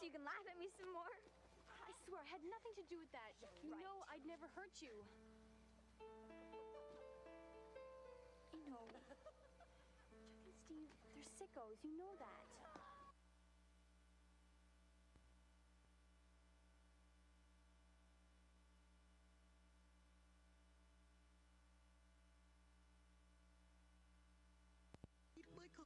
you can laugh at me some more. I swear, I had nothing to do with that. You know I'd never hurt you. You know, Chuck and Steve, they're sickos. You know that. Michael.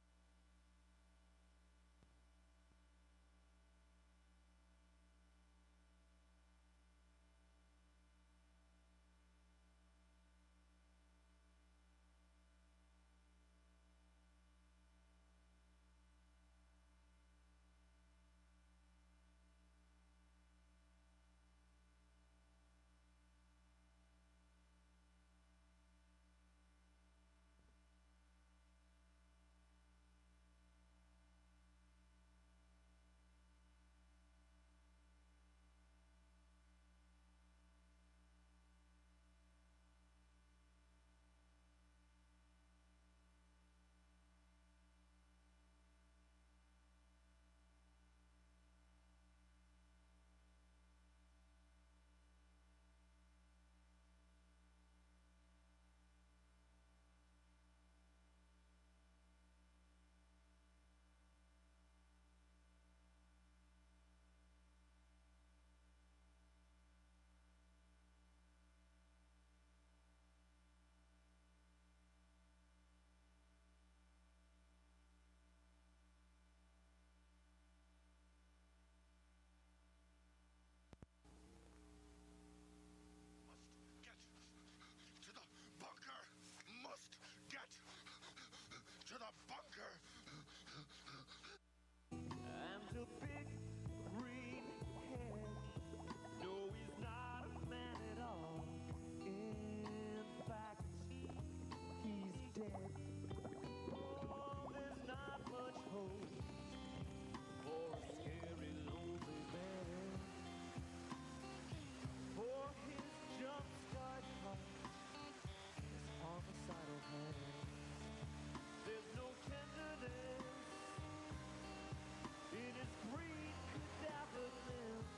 To the bunker! Must get to the bunker! And the big green head, no, he's not a man at all. In fact, he's dead. Oh, there's not much hope for a scary, lonely man. For his jump-start heart, his homicidal hand. There's no tenderness in his green cadaver limbs,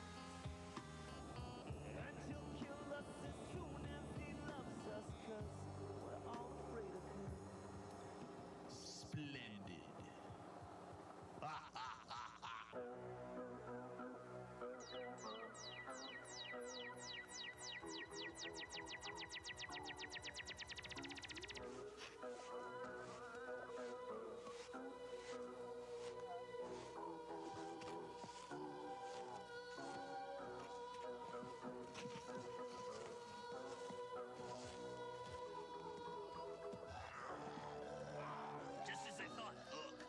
and he'll kill us as soon as he loves us, 'cause we're all afraid of him. Splendid. Just as I thought. Look.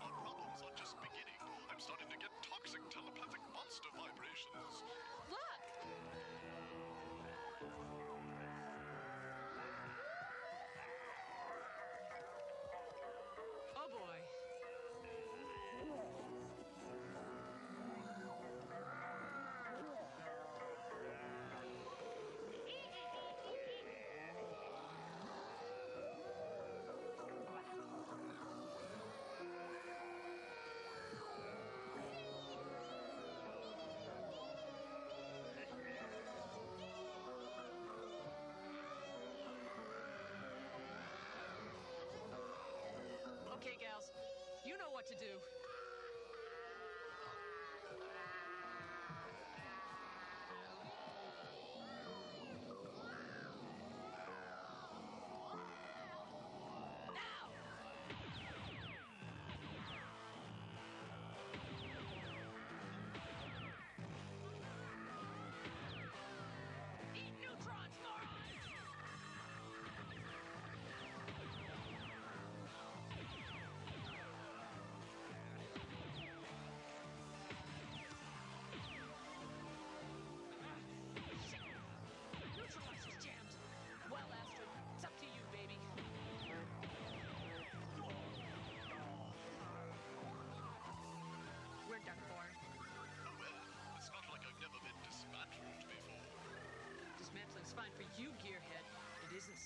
Our problems are just beginning. I'm starting to get toxic telepathic monster vibrations. Look! Oh boy. Okay, gals, you know what to do. Eat neutrons, morons!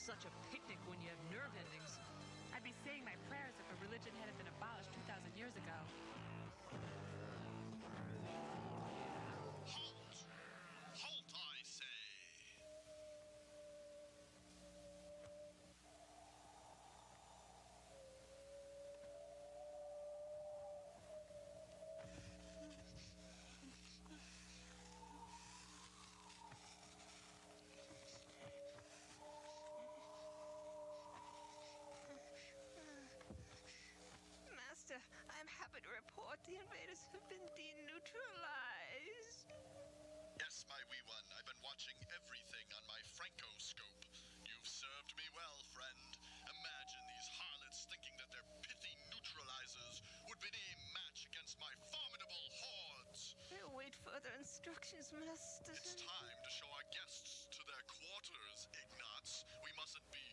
such a picnic when you have nerve endings. I'd be saying my prayers if a religion hadn't been abolished 2,000 years ago. Halt! Halt, I say! Master, I am happy to report the invaders have been deneutralized. Yes, my wee one, I've been watching everything on my Franco-scope. You've served me well, friend. Imagine these harlots thinking that their pithy neutralizers would be any match against my formidable hordes. I await further instructions, Master. It's time to show our guests to their quarters, Ignatz. We mustn't be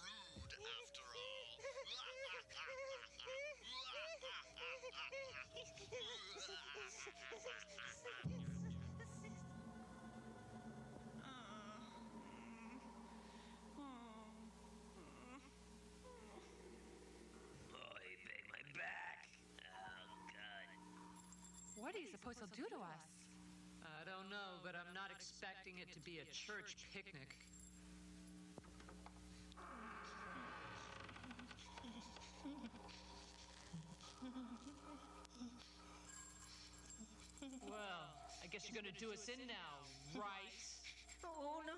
rude after all. Oh, he bit my back. Oh, God. What are you supposed to do to us? I don't know, but I'm not expecting it to be a church picnic. Well, I guess you're gonna do us in now, right? Oh, no.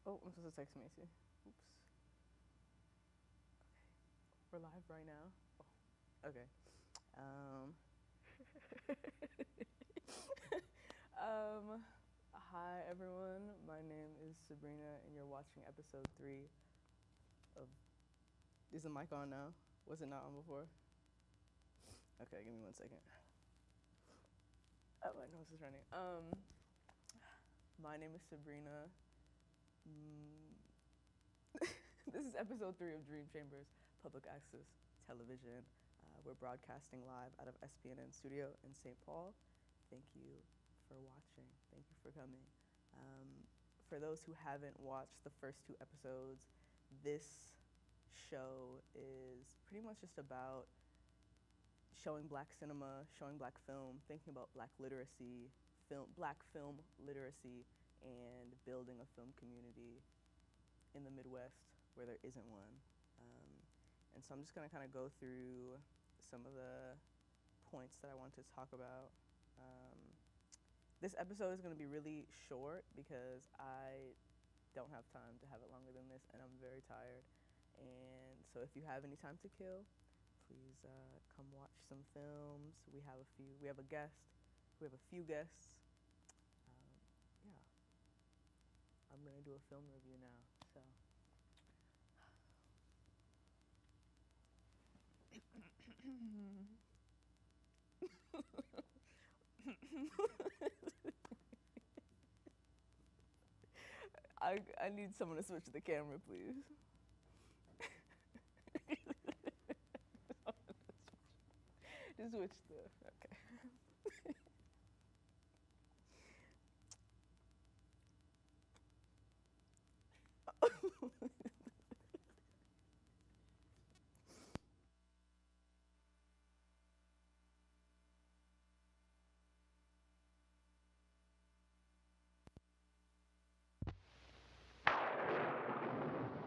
Oh, I'm supposed to text Macy. Oops. Okay. We're live right now. Oh, okay. Hi everyone. My name is Sabrina, and you're watching episode 3 of. Is the mic on now? Was it not on before? Okay, give me 1 second. Oh, my nose is running. My name is Sabrina. This is episode 3 of Dream Chambers, public access television. We're broadcasting live out of SPNN Studio in St. Paul. Thank you for watching. Thank you for coming. For those who haven't watched the first 2 episodes, this show is pretty much just about showing Black cinema, showing Black film, thinking about Black literacy, Black film literacy, and building a film community in the Midwest where there isn't one. And so I'm just gonna kind of go through some of the points that I want to talk about. This episode is gonna be really short because I don't have time to have it longer than this, and I'm very tired. And so if you have any time to kill, please come watch some films. We have a few guests. We have a few guests. Yeah. I'm gonna do a film review now, so. I need someone to switch the camera, please. Just switch the, okay.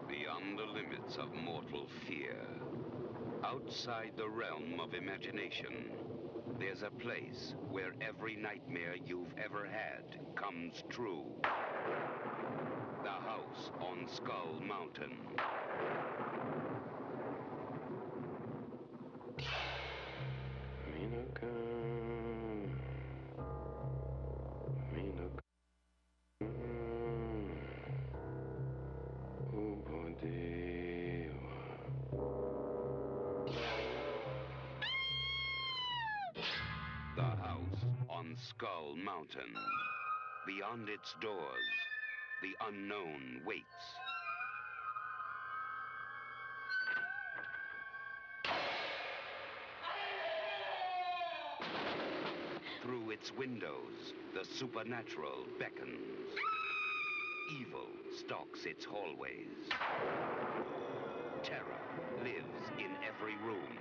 Beyond the limits of mortal fear, outside the realm of imagination, there's a place where every nightmare you've ever had comes true. The house on Skull Mountain. The house on Skull Mountain. Beyond its doors, the unknown waits. Through its windows, the supernatural beckons. Evil stalks its hallways. Terror lives in every room.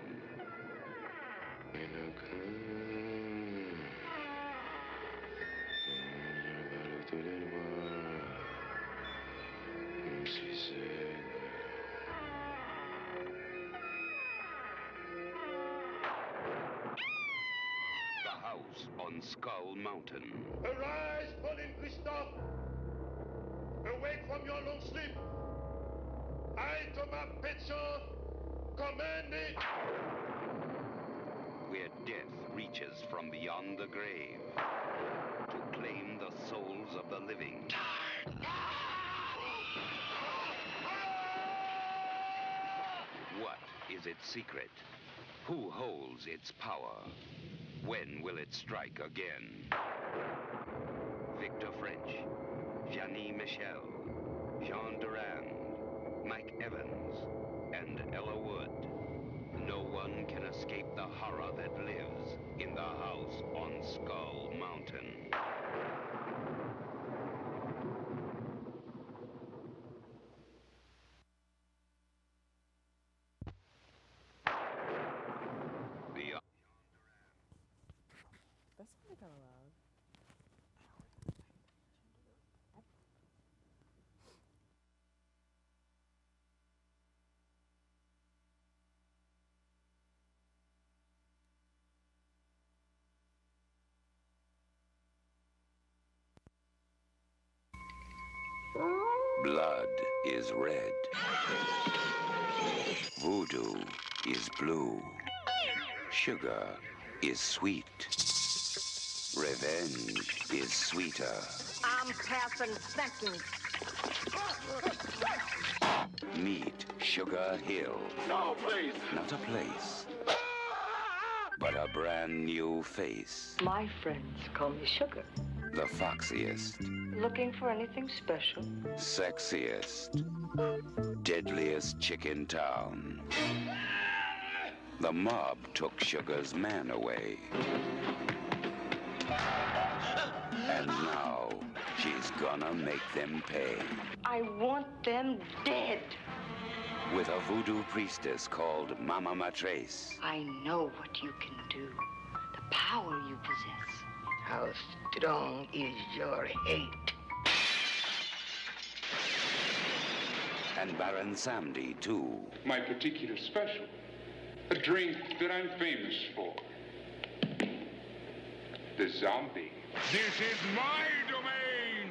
The house on Skull Mountain. Arise, fallen Christophe! Awake from your long sleep! I, Thomas Petson, command it! Where death reaches from beyond the grave to claim the souls of the living. What is its secret? Who holds its power? When will it strike again? Victor French, Janie Michel, Jean Durand, Mike Evans, and Ella Wood. No one can escape the horror that lives in the house on Skull Mountain. That sounded kind of loud. Blood is red. Voodoo is blue. Sugar is sweet. Revenge is sweeter. I'm passing sentence. Meet Sugar Hill. No, please. Not a place, but a brand new face. My friends call me Sugar. The foxiest, Looking for anything special? sexiest, deadliest chick in town. The mob took Sugar's man away. And now she's gonna make them pay. I want them dead. With a voodoo priestess called Mama Matrace. I know what you can do. The power you possess. How strong is your hate? And Baron Samdi, too. My particular special. A drink that I'm famous for. The zombie. This is my domain,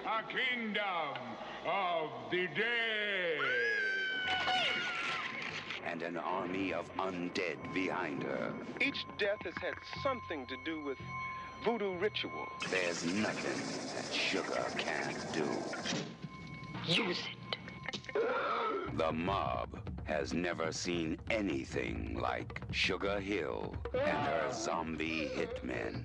a kingdom of the dead. And an army of undead behind her. Each death has had something to do with voodoo ritual. There's nothing that Sugar can't do. Use it. The mob has never seen anything like Sugar Hill and her zombie hitmen.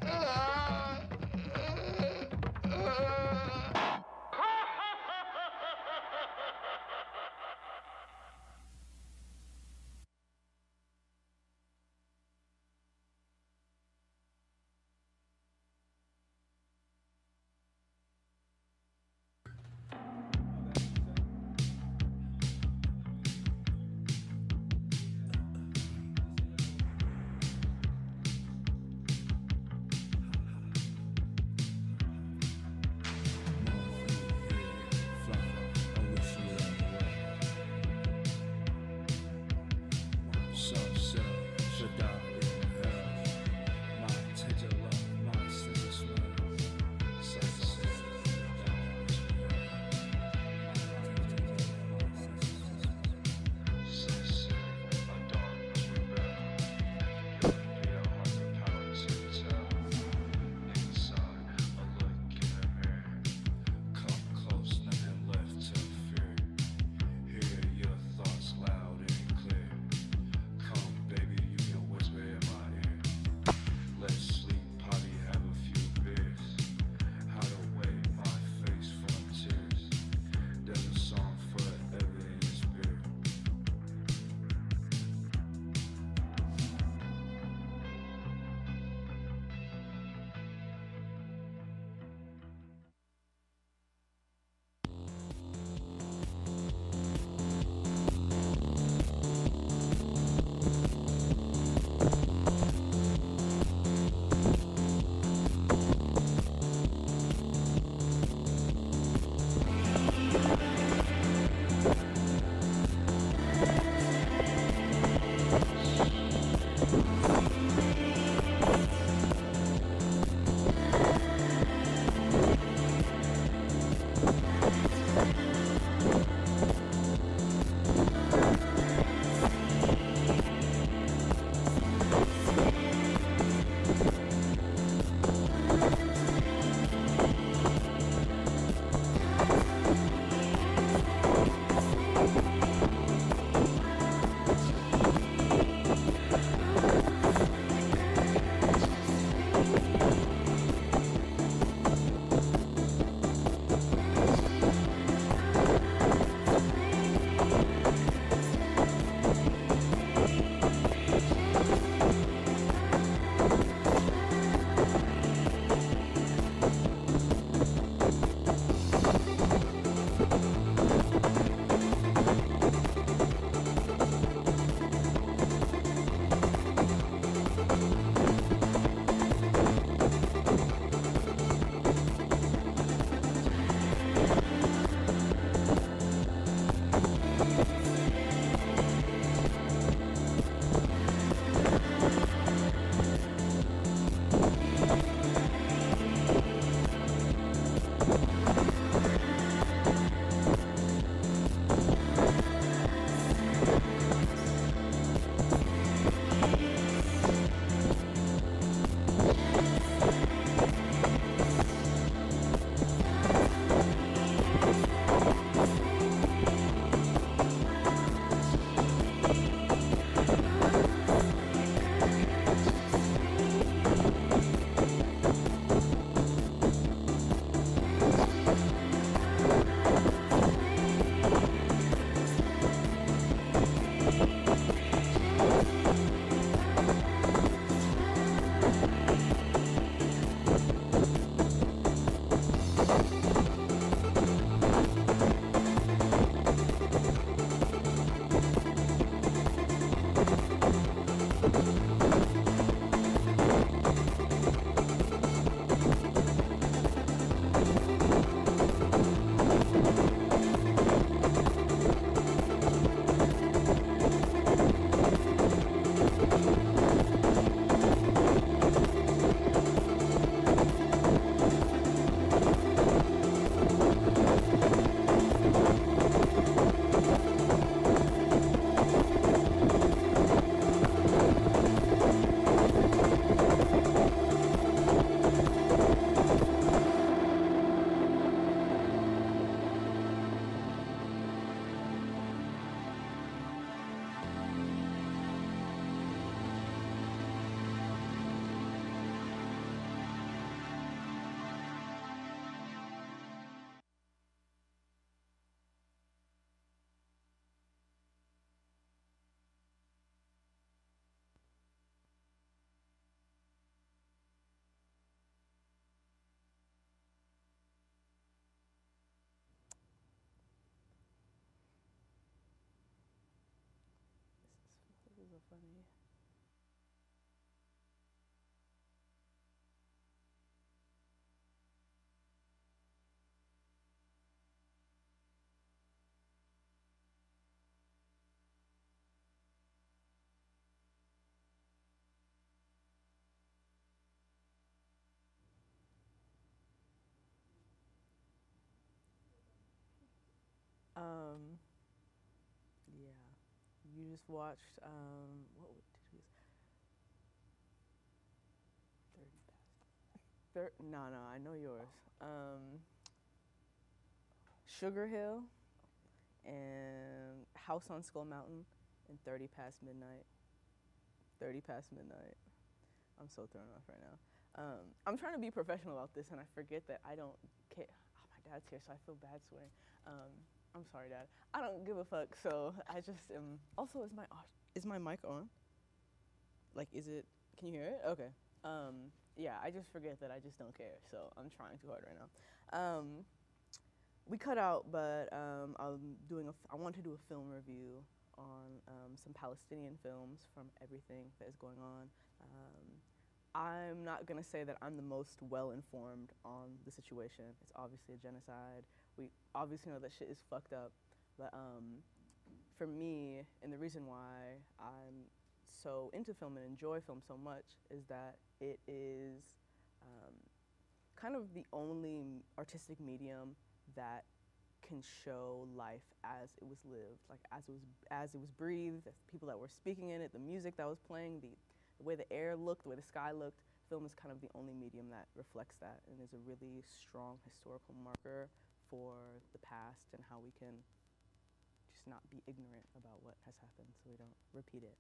This is so funny. Yeah, you just watched, what did we, 30 past, no, I know yours. Sugar Hill and House on Skull Mountain and 30 Past Midnight. 30 Past Midnight. I'm so thrown off right now. I'm trying to be professional about this and I forget that I don't care. Oh, my dad's here, so I feel bad swearing. I'm sorry, Dad. I don't give a fuck, so I just am. Also, is my mic on? Like, is it? Can you hear it? Okay. Yeah, I just forget that I just don't care, so I'm trying too hard right now. We cut out, but I want to do a film review on some Palestinian films from everything that is going on. I'm not gonna say that I'm the most well-informed on the situation. It's obviously a genocide. We obviously know that shit is fucked up, but for me, and the reason why I'm so into film and enjoy film so much is that it is kind of the only artistic medium that can show life as it was lived, like as it was breathed, as people that were speaking in it, the music that was playing, the way the air looked, the way the sky looked. Film is kind of the only medium that reflects that and is a really strong historical marker for the past and how we can just not be ignorant about what has happened so we don't repeat it.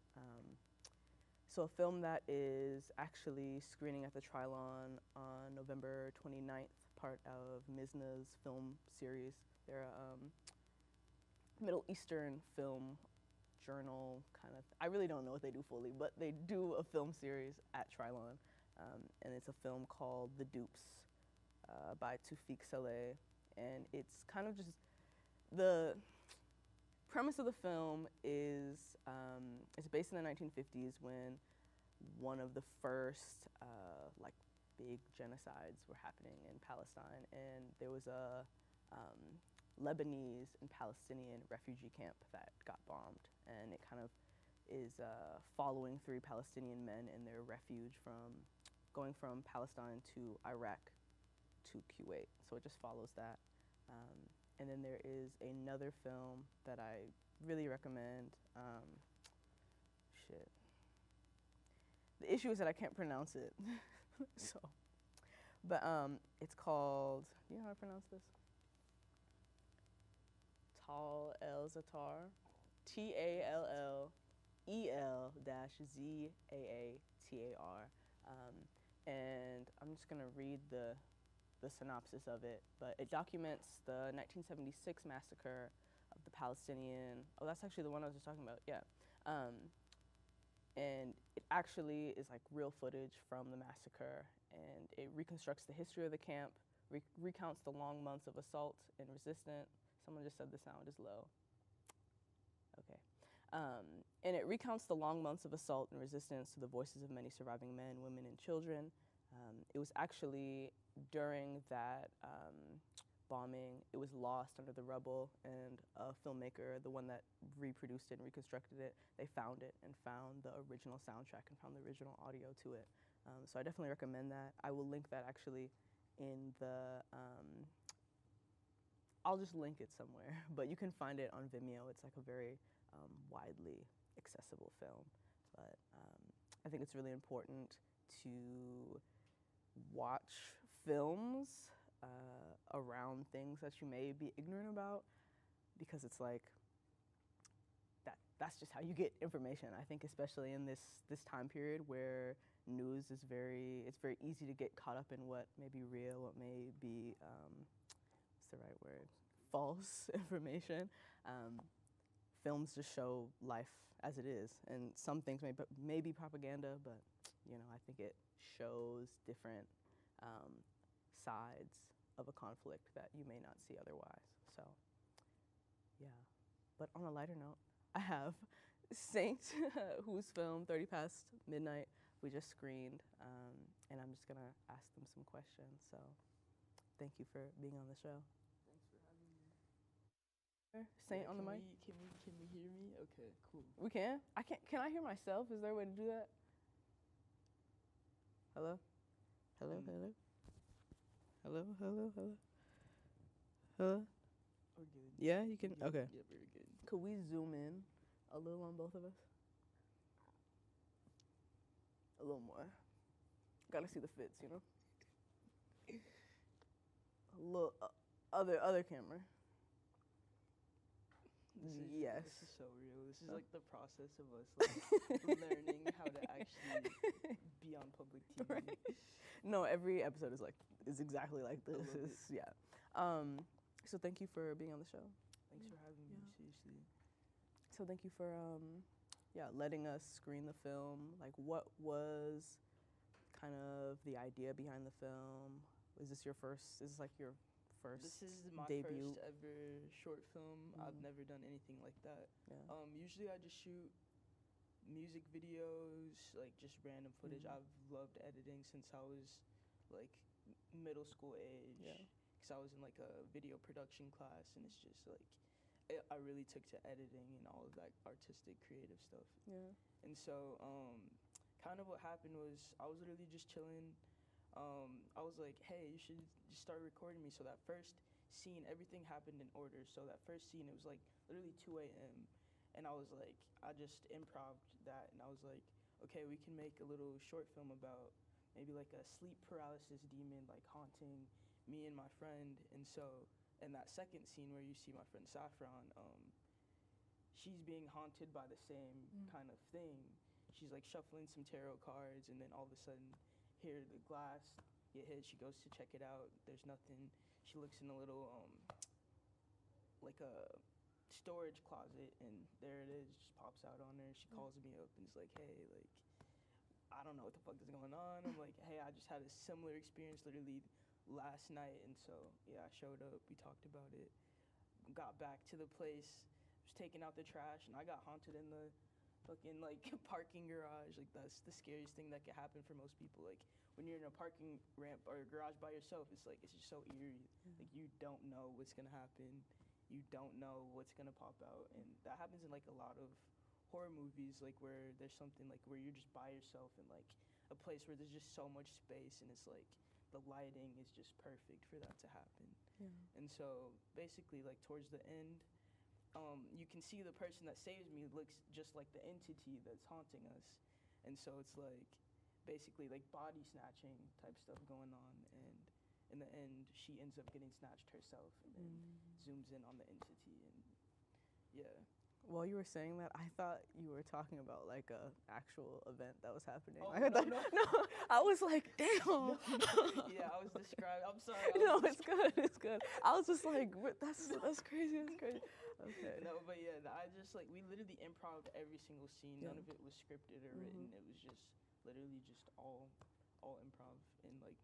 So a film that is actually screening at the Trilon on November 29th, part of Mizna's film series. They're a Middle Eastern film journal kind of. I really don't know what they do fully, but they do a film series at Trilon, and it's a film called The Dupes by Tawfiq Saleh, and it's kind of just the premise of the film is it's based in the 1950s when one of the first like big genocides were happening in Palestine, and there was a Lebanese and Palestinian refugee camp that got bombed, and it kind of is following three Palestinian men in their refuge from going from Palestine to Iraq to Kuwait. So it just follows that. And then there is another film that I really recommend. The issue is that I can't pronounce it. So, but it's called, do you know how to pronounce this? Tal El Zatar, TALLEL-ZAATAR. And I'm just gonna read the synopsis of it, but it documents the 1976 massacre of the Palestinian, oh, that's actually the one I was just talking about, yeah. And it actually is like real footage from the massacre, and it reconstructs the history of the camp, recounts the long months of assault and resistance. Someone just said the sound is low. Okay. And it recounts the long months of assault and resistance to the voices of many surviving men, women, and children. It was actually during that bombing, it was lost under the rubble, and a filmmaker, the one that reproduced it and reconstructed it, they found it and found the original soundtrack and found the original audio to it. So I definitely recommend that. I will link that actually in the, I'll just link it somewhere, but you can find it on Vimeo. It's like a very widely accessible film. But I think it's really important to watch films around things that you may be ignorant about, because it's like that's just how you get information. I think especially in this time period where news is it's very easy to get caught up in what may be real, what may be what's the right word, false information. Films just show life as it is, and some things may be propaganda, but I think it shows different sides of a conflict that you may not see otherwise. So, yeah. But on a lighter note, I have Saint, whose film 30 Past Midnight we just screened, and I'm just gonna ask them some questions. So, thank you for being on the show. Thanks for having me. Saint on the mic. Can we hear me? Okay, cool. We can. I can't. Can I hear myself? Is there a way to do that? Hello. Hello. Hello. Hello, hello, hello. Hello? We're good. Yeah, you can? Okay. Yeah, very good. Could we zoom in a little on both of us? A little more. Gotta see the fits, A little other camera. Yes. This is so real. This is like the process of us like learning how to actually be on public TV. Right. No, every episode is exactly like this. Yeah. So thank you for being on the show. Thanks for having me, seriously. So thank you for letting us screen the film. Like, what was kind of the idea behind the film? Is this your first? Is this like your first? This is my debut? first ever short film. I've never done anything like that. Yeah. Usually I just shoot music videos, like just random footage. I've loved editing since I was like middle school age. Yeah. Because I was in like a video production class, and it's just like I really took to editing and all of that artistic, creative stuff. Yeah. And so, kind of what happened was I was literally just chilling. I was like, hey, you should just start recording me. So that first scene, everything happened in order. So that first scene, it was like literally 2 a.m. And I was like, I just improv'd that, and I was like, okay, we can make a little short film about maybe like a sleep paralysis demon like haunting me and my friend. And so in that second scene where you see my friend Saffron, she's being haunted by the same kind of thing. She's like shuffling some tarot cards, and then all of a sudden, here the glass get hit. She goes to check it out. There's nothing. She looks in a little like a storage closet, and there it is, just pops out on her. She calls me up and is like, hey, like, I don't know what the fuck is going on. I'm like, hey, I just had a similar experience literally last night. And so, yeah, I showed up, we talked about it, got back to the place, was taking out the trash, and I got haunted in the fucking, like, parking garage. Like, that's the scariest thing that could happen for most people. Like, when you're in a parking ramp or a garage by yourself, it's like, it's just so eerie. Like, you don't know what's gonna happen. You don't know what's gonna pop out. And that happens in like a lot of horror movies, like where there's something like where you're just by yourself in like a place where there's just so much space, and it's like the lighting is just perfect for that to happen. Yeah. And so basically, like towards the end, you can see the person that saves me looks just like the entity that's haunting us. And so it's like basically like body snatching type stuff going on, and in the end, she ends up getting snatched herself, and then zooms in on the entity, and yeah. While you were saying that, I thought you were talking about like a actual event that was happening. Oh, No, I was like, damn. Yeah, I was describing. I'm sorry. No, it's good. It's good. I was just like, that's crazy. That's crazy. Okay. No, but yeah, I just like we literally improv every single scene. Yeah. None of it was scripted or written. It was just literally just all improv in like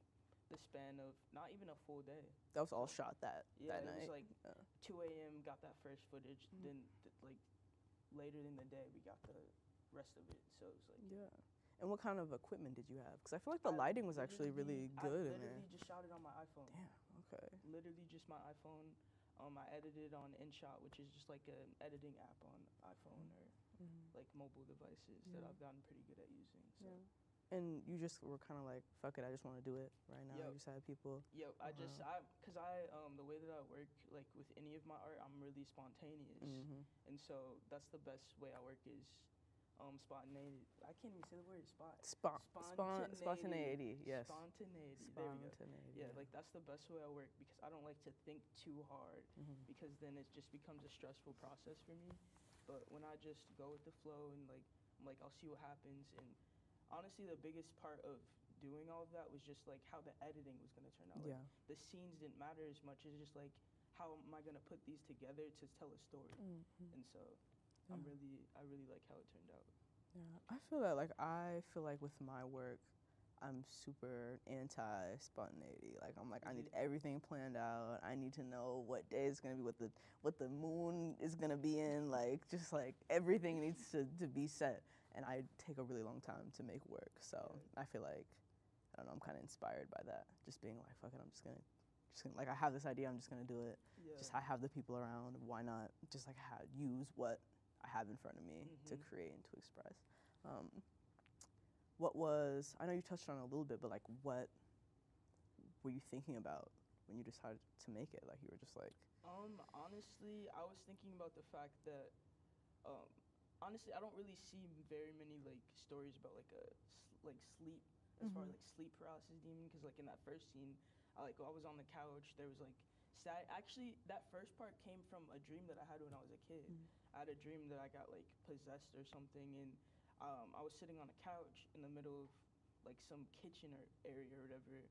the span of not even a full day. That was all shot that Yeah, night. It was like 2 a.m. got that first footage. Then like later in the day we got the rest of it. So it was like Yeah. And what kind of equipment did you have? Because I feel like the lighting was actually really good in there. I literally just shot it on my iPhone. Damn. Okay. Literally just my iPhone. I edited on InShot, which is just like an editing app on iPhone or like mobile devices that I've gotten pretty good at using. So. Yeah. And you just were kind of like, fuck it, I just want to do it right now. You just had people. Yep. Because the way that I work, like with any of my art, I'm really spontaneous, and so that's the best way I work is spontaneity. I can't even say the word Spontaneity. Yes. Spontaneity. There we go. Spontaneity. Yeah, like that's the best way I work because I don't like to think too hard because then it just becomes a stressful process for me. But when I just go with the flow and like I'm like I'll see what happens, and honestly the biggest part of doing all of that was just like how the editing was going to turn out. Like, the scenes didn't matter as much as just like how am I going to put these together to tell a story. And so I really like how it turned out. Yeah, I feel that I feel like with my work I'm super anti-spontaneity. Like I'm like I need everything planned out. I need to know what day it's gonna be, what the moon is gonna be in. Like just like everything needs to be set. And I take a really long time to make work. So I feel like I don't know. I'm kind of inspired by that. Just being like fuck it. I'm just gonna like I have this idea. I'm just gonna do it. Yeah. Just I have the people around. Why not just like use what I have in front of me to create and to express. I know you touched on it a little bit, but like what were you thinking about when you decided to make it? Like you were just like honestly I was thinking about the fact that honestly I don't really see very many like stories about like sleep as far as like sleep paralysis demon, because like in that first scene I was on the couch, there was like actually that first part came from a dream that I had when I was a kid. I had a dream that I got like possessed or something, and I was sitting on a couch in the middle of like some kitchen area or whatever,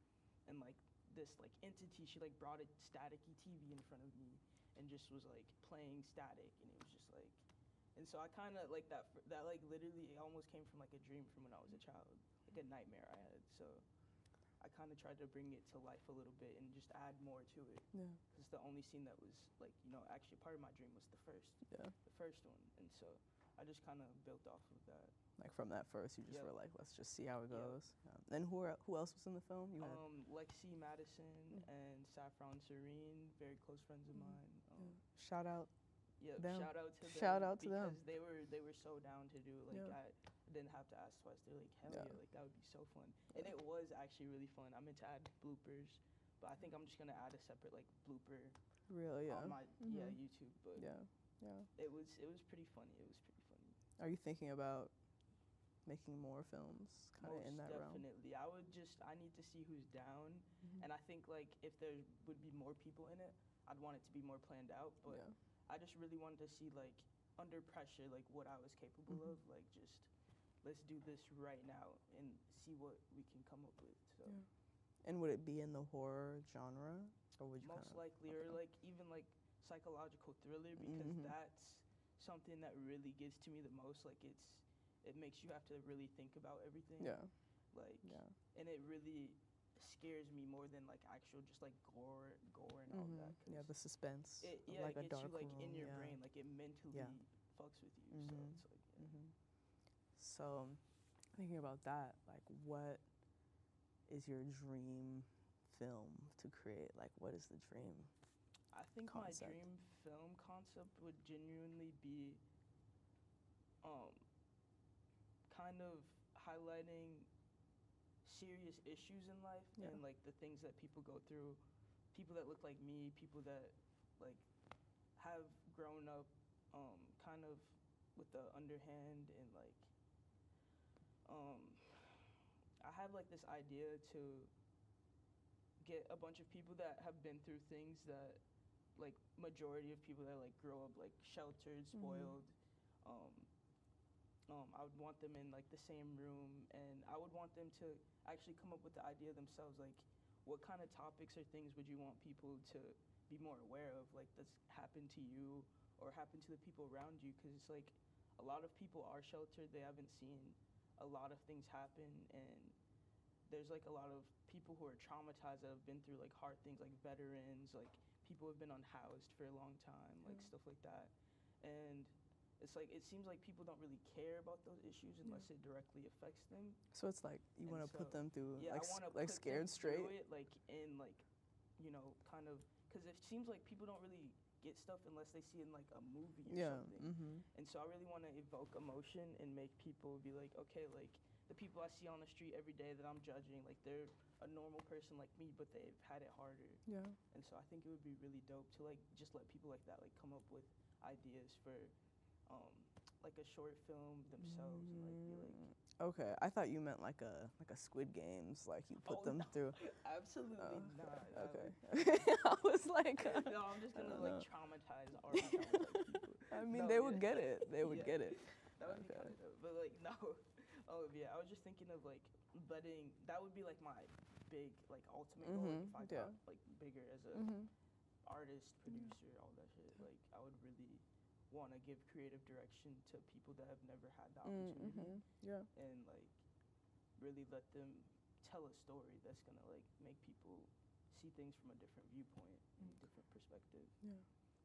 and like this like entity, she like brought a staticky TV in front of me and just was like playing static, and it was just like, and so I kind of like that like literally it almost came from like a dream from when I was a child, like a nightmare I had. So I kind of tried to bring it to life a little bit and just add more to it. Yeah. Because the only scene that was like, actually part of my dream was the first one, and so I just kind of built off of that. Like from that first, you just were like, let's just see how it goes. Then who else was in the film? You had Lexi Madison and Saffron Serene, very close friends of mine. Shout out. Yeah, them. Shout out to them because they were so down to do it. Like I didn't have to ask twice. They're like, hell yeah, like that would be so fun. And it was actually really fun. I meant to add bloopers, but I think I'm just gonna add a separate like blooper. Really? Yeah. On my YouTube, but it was pretty funny. It was pretty funny. Are you thinking about making more films kind of in that realm? Definitely. I need to see who's down, and I think like if there would be more people in it, I'd want it to be more planned out, but I just really wanted to see like under pressure like what I was capable of, like just let's do this right now and see what we can come up with. So And would it be in the horror genre, or would you most likely or like even like psychological thriller, because that's something that really gets to me the most. Like it makes you have to really think about everything. And it really scares me more than like actual just like gore and all that. Yeah, the suspense. It like gets a dark you like room, in your brain, like it mentally fucks with you. So it's like So thinking about that, like what is your dream film to create? Like what is the dream? I think concept? My dream film concept would genuinely be kind of highlighting serious issues in life and like the things that people go through, people that look like me, people that like have grown up kind of with the underhand, and like I have like this idea to get a bunch of people that have been through things that like majority of people that like grow up like sheltered, spoiled, I would want them in like the same room, and I would want them to actually come up with the idea themselves, like what kind of topics or things would you want people to be more aware of, like that's happened to you or happened to the people around you, because it's like a lot of people are sheltered, they haven't seen a lot of things happen, and there's like a lot of people who are traumatized that have been through like hard things, like veterans, like people who have been unhoused for a long time, like stuff like that. And it's like it seems like people don't really care about those issues unless it directly affects them. So it's like you want to put them through I wanna put Scared them Straight. through it, like in like, you know, kind of, because it seems like people don't really get stuff unless they see it in like a movie or something. And so I really want to evoke emotion and make people be like, okay, like the people I see on the street every day that I'm judging, like they're a normal person like me, but they've had it harder. Yeah. And so I think it would be really dope to like just let people like that like come up with ideas for like a short film themselves and like be like. Okay, I thought you meant like a Squid Games, like you put them through. Absolutely not. Okay. I was like. No, I'm just gonna like traumatize people. I mean, they would get it. They would get it. That would be kind of dope, but like no. Oh yeah, I was just thinking of like letting. That would be like my big like ultimate goal. Like, if I got like bigger as a artist, producer, all that shit. Like I would really want to give creative direction to people that have never had the opportunity. And like really let them tell a story that's gonna like make people see things from a different viewpoint and different perspective.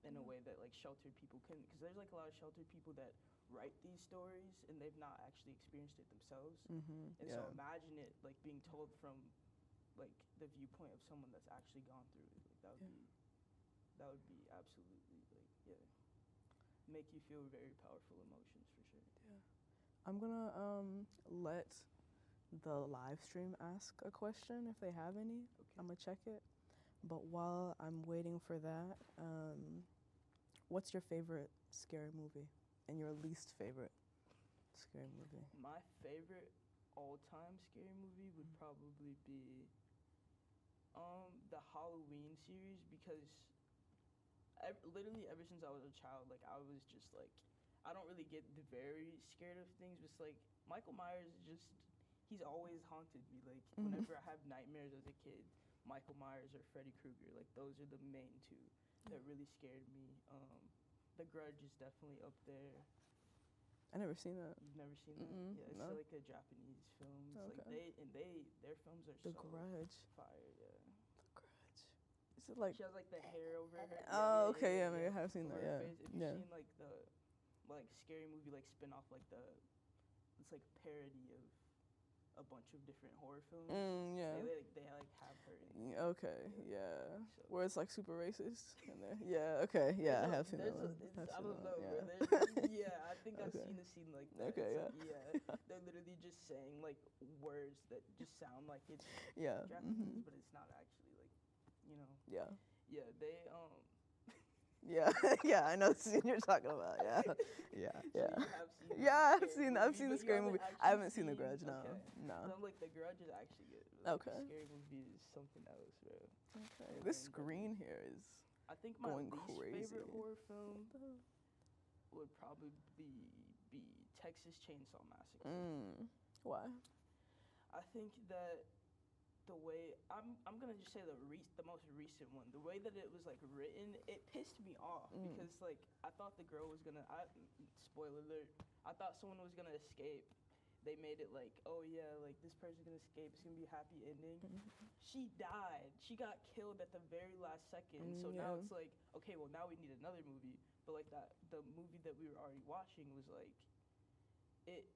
In a way that like sheltered people couldn't, because there's like a lot of sheltered people that write these stories and they've not actually experienced it themselves. And so imagine it like being told from like the viewpoint of someone that's actually gone through it. Like that would be absolutely like make you feel very powerful emotions for sure. I'm gonna let the live stream ask a question if they have any. I'm gonna check it. But while I'm waiting for that, what's your favorite scary movie and your least favorite scary movie? My favorite all-time scary movie would probably be the Halloween series, because literally ever since I was a child, like I was just like, I don't really get very scared of things, but it's like Michael Myers he's always haunted me. Like whenever I have nightmares as a kid, Michael Myers or Freddy Krueger, like those are the main two that really scared me. The Grudge is definitely up there. I never seen that. You've never seen that? Yeah, it's like a Japanese film. It's like their films are The Grudge. Fire. Yeah. The Grudge. Is it like? She has like the hair over her. Oh, okay, yeah, maybe I have seen that. Yeah. If you've seen like the scary movie like spin off like it's like a parody of a bunch of different horror films. They like have her in Okay, yeah. So. Where it's like super racist in there. Yeah, okay, yeah, I have seen that one. I don't know, bro. I think I've seen a scene like that. Okay, They're literally just saying like words that just sound like it's Japanese, but it's not actually like, you know. Yeah. Yeah, they Yeah, I know the scene you're talking about. Yeah. So you I've seen the scary movie. I haven't seen The Grudge. No, okay. no. So like The Grudge is actually good. Okay. The scary movie is something else, bro. Okay. This screen here is. I think my going least crazy. favorite horror film would probably be Texas Chainsaw Massacre. Why? I think that the way I'm gonna just say the most recent one, the way that it was like written, it pissed me off because like I thought the girl was gonna. Spoiler alert! I thought someone was gonna escape. They made it like, oh yeah, like this person's gonna escape. It's gonna be a happy ending. She died. She got killed at the very last second. So now it's like, okay, well now we need another movie. But like the movie that we were already watching was like, it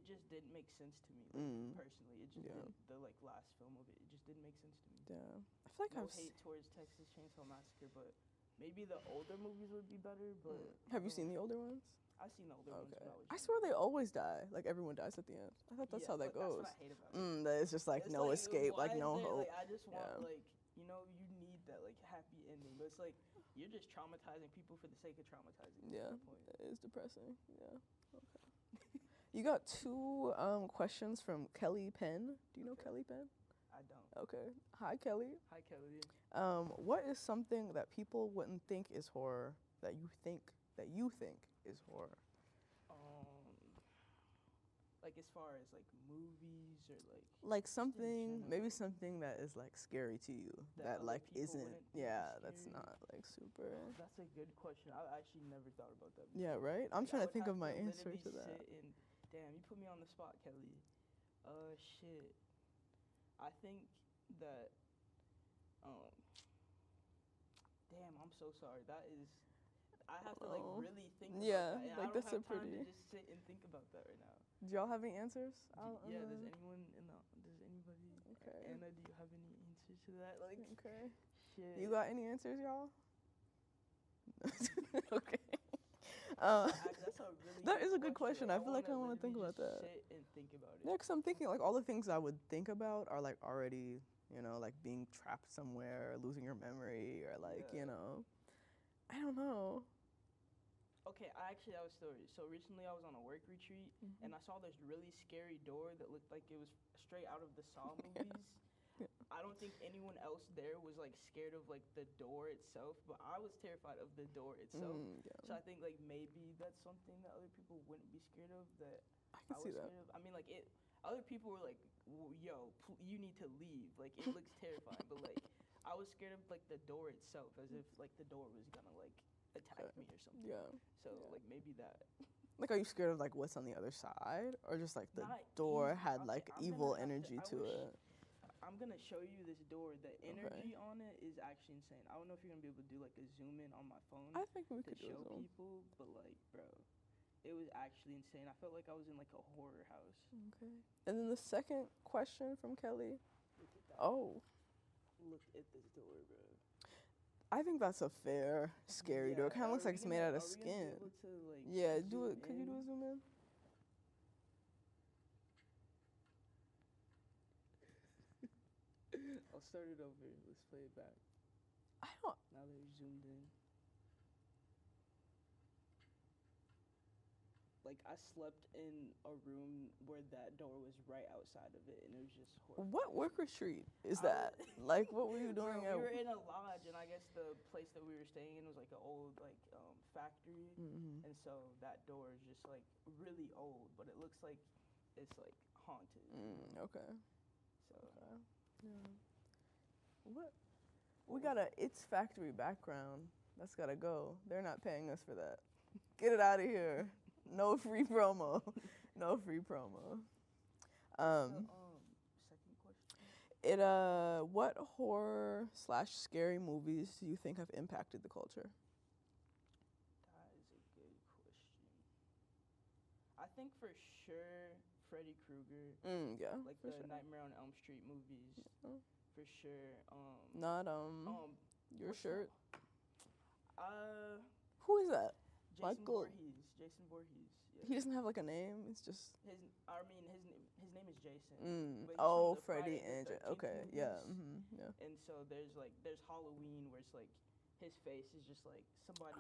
just didn't make sense to me personally. It just didn't, the like last film of it just didn't make sense to me. Yeah, I feel like no hate towards Texas Chainsaw Massacre, but maybe the older movies would be better. But have you seen the older ones? I've seen the older ones. But I swear they always die. Like everyone dies at the end. I thought that's how that goes. That's what I hate about it. That it's just like it's no escape, like no hope. Like, I just want like, you know, you need that like happy ending, but it's like you're just traumatizing people for the sake of traumatizing. Yeah, it is depressing. Yeah. Okay. You got 2 questions from Kelly Penn. Do you know Kelly Penn? I don't. Okay. Hi, Kelly. Hi, Kelly. What is something that people wouldn't think is horror that you think is horror? Like as far as like movies or like something, maybe something that is like scary to you that like isn't. Yeah, that's not like super. That's a good question. I actually never thought about that before. Yeah, right. I'm trying to think of my answer to that. Damn, you put me on the spot, Kelly. Shit. I think that. Damn, I'm so sorry. I have to like really think about Yeah, that. And like I don't that's have a time pretty. to just sit and think about that right now. Do y'all have any answers? Yeah, does anyone in the does anybody Okay. Anna, do you have any answers to that? Like Okay. shit. You got any answers, y'all? Okay. That's a really that is a good question. Like, I feel like I want to wanna think about literally that. just sit and think about it. Yeah, because I'm thinking like all the things I would think about are like already, you know, like being trapped somewhere, losing your memory, or like, you know, I don't know. Okay, I actually have a story. So recently I was on a work retreat and I saw this really scary door that looked like it was straight out of the Saw movies. I don't think anyone else there was like scared of like the door itself, but I was terrified of the door itself. So I think like maybe that's something that other people wouldn't be scared of that I can see was that. scared of. I mean, like other people were like, "Yo, you need to leave." Like it looks terrifying, but like I was scared of like the door itself, as if like the door was gonna like attack me or something. Yeah. So like maybe that. Like, are you scared of like what's on the other side, or just like the Not door evil. had I'm like saying- I'm evil gonna have energy I to wish- it? I'm gonna show you this door. The energy on it is actually insane. I don't know if you're gonna be able to do like a zoom in on my phone. I think we to could do a show zoom. people, but like, bro, it was actually insane. I felt like I was in like a horror house. Okay. And then the second question from Kelly. Look at that. Oh, Look at this door, bro. I think that's a fair scary door. It kind of looks like it's made out of Are we skin. gonna be able to, like, Yeah, do zoom it. Could you do a in? zoom in? I'll start it over. Let's play it back. I don't. Now that we're zoomed in. Like, I slept in a room where that door was right outside of it, and it was just horrible. What work retreat is that? Like, what were you doing? Bro, we were in a lodge, and I guess the place that we were staying in was like an old factory, and so that door is just like really old, but it looks like it's like haunted. Okay. So. Okay. Yeah. What? We got a It's Factory background. That's gotta go. They're not paying us for that. Get it out of here. No free promo. No free promo. Second question. What horror / scary movies do you think have impacted the culture? That is a good question. I think for sure Freddy Krueger. Yeah. Like for the sure. Nightmare on Elm Street movies. Yeah. For sure. Not your what's shirt. Who is that? Jason Michael. Voorhees. Jason Voorhees. Yeah. He doesn't have like a name. It's just. His name is Jason. Oh, But he's from the Freddy Friday and the 13th okay, movies. yeah, yeah. And so there's Halloween where it's like his face is just like someone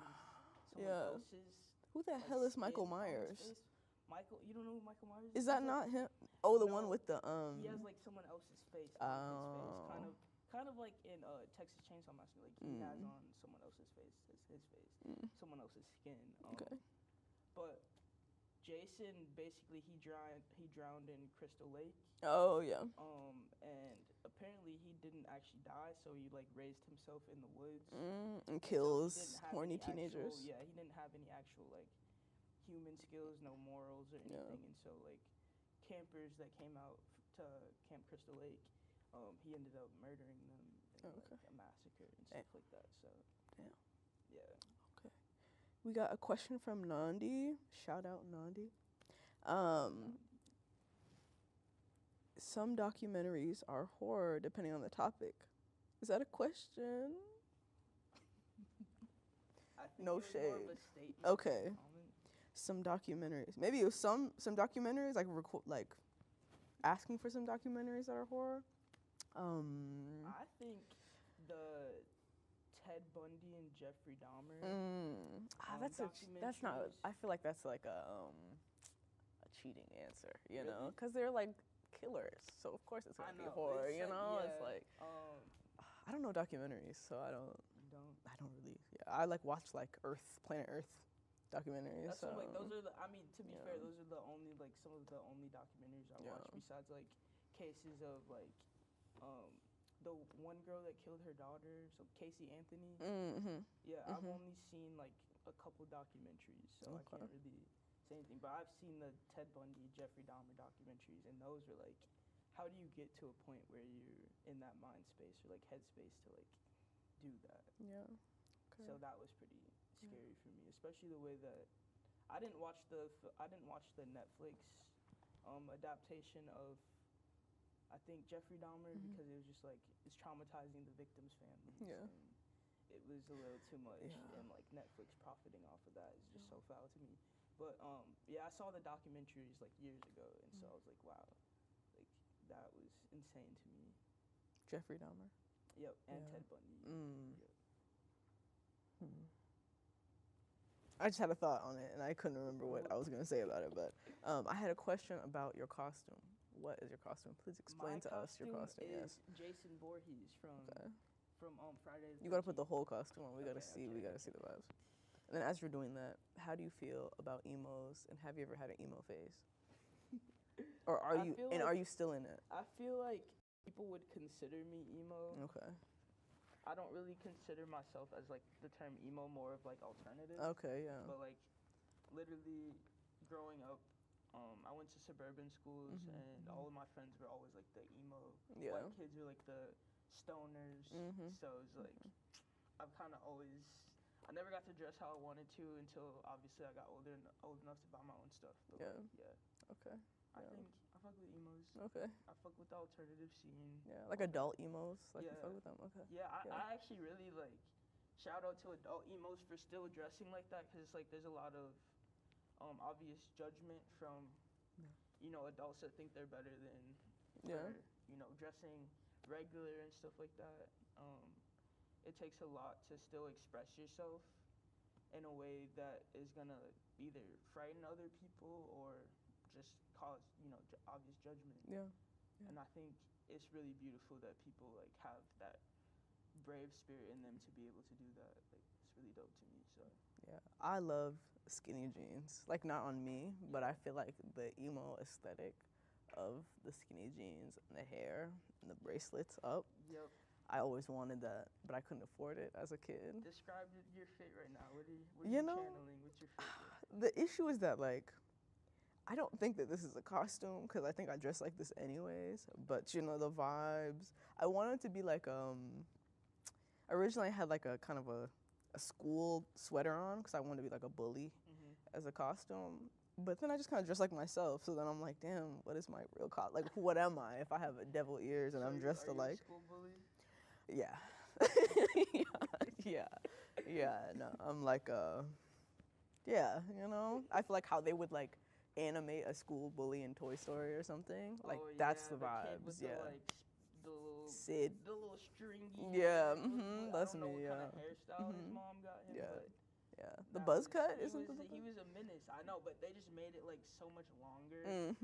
Yeah. else's. Who the like, hell is skin Michael on his Myers? face. Michael, you don't know who Michael Myers Is that He's not like, him? Oh, the no, one with the He has like someone else's face on his face, kind of like in Texas Chainsaw Massacre. Like he has on someone else's face as his face, someone else's skin. Okay. But Jason basically he drowned in Crystal Lake. Oh yeah. And apparently he didn't actually die, so he like raised himself in the woods And kills so he didn't have horny any teenagers. He didn't have any actual like human skills, no morals or anything, and so like campers that came out to Camp Crystal Lake, he ended up murdering them in like a massacre and stuff like that. So yeah. Okay. We got a question from Nandi. Shout out Nandi. Some documentaries are horror depending on the topic. Is that a question? I think No it was more of shade. a statement Okay. than a comment. Some documentaries. Maybe it was some documentaries like asking for some documentaries that are horror. I think the Ted Bundy and Jeffrey Dahmer. That's not. I feel like that's like a cheating answer, you know, because they're like killers. So of course it's gonna be horror, you know. It's like I don't know documentaries, so I don't really. Yeah, I like watch like Planet Earth documentaries. That's so. like those are the. I mean, to be fair, those are the only like some of the only documentaries I watch besides like cases of like the one girl that killed her daughter, so Casey Anthony. Yeah, I've only seen like a couple documentaries, so I can't really say anything. But I've seen the Ted Bundy, Jeffrey Dahmer documentaries, and those are like, how do you get to a point where you're in that mind space or like headspace to like do that? Yeah. Okay. So that was pretty scary for me, especially the way that I didn't watch the Netflix adaptation of, I think, Jeffrey Dahmer, because it was just like it's traumatizing the victims' families. Yeah. And it was a little too much, and like Netflix profiting off of that is just so foul to me. But yeah, I saw the documentaries like years ago, and so I was like, wow, like that was insane to me. Jeffrey Dahmer. Yep, and Ted Bundy. Yep. I just had a thought on it, and I couldn't remember what I was going to say about it, but I had a question about your costume. What is your costume? Please explain to us your costume. Is Jason Voorhees from Friday the 13th. You got to put the whole costume on. We got to see the vibes. And then as you're doing that, how do you feel about emos, and have you ever had an emo phase? Or are you still in it? I feel like people would consider me emo. Okay. I don't really consider myself as like the term emo, more of like alternative. Okay, yeah. But like literally growing up, I went to suburban schools, and all of my friends were always like the emo white kids, were like the stoners. So it's like I've kind of always, I never got to dress how I wanted to until obviously I got old enough to buy my own stuff. But Okay. I think I fuck with emos. Okay. I fuck with the alternative scene. Yeah, like adult emos. Like you fuck with them. Okay. Yeah, I actually really like shout out to adult emos for still dressing like that, because it's like there's a lot of obvious judgment from adults that think they're better than dressing regular and stuff like that. It takes a lot to still express yourself in a way that is gonna either frighten other people or just cause obvious judgment. And I think it's really beautiful that people like have that brave spirit in them to be able to do that. Like it's really dope to me. So I love skinny jeans. Like not on me, but I feel like the emo aesthetic of the skinny jeans and the hair and the bracelets up. Yep. I always wanted that, but I couldn't afford it as a kid. Describe your fit right now. What are you channeling? What's your fit? The issue is that like I don't think that this is a costume, because I think I dress like this anyways. But the vibes. I wanted to be like originally I had like a kind of a school sweater on, because I wanted to be like a bully as a costume. But then I just kind of dressed like myself. So then I'm like, damn, what is my real like what am I if I have devil ears and I'm dressed alike? Are you a school bully? Yeah. yeah. No, I'm like I feel like how they would like animate a school bully in Toy Story or something. Like that's the vibes. The kid with the little Sid. The little stringy. Yeah. That's me. What kind of hairstyle his mom got him. Yeah. The buzz cut isn't the. He was a menace. I know, but they just made it like so much longer.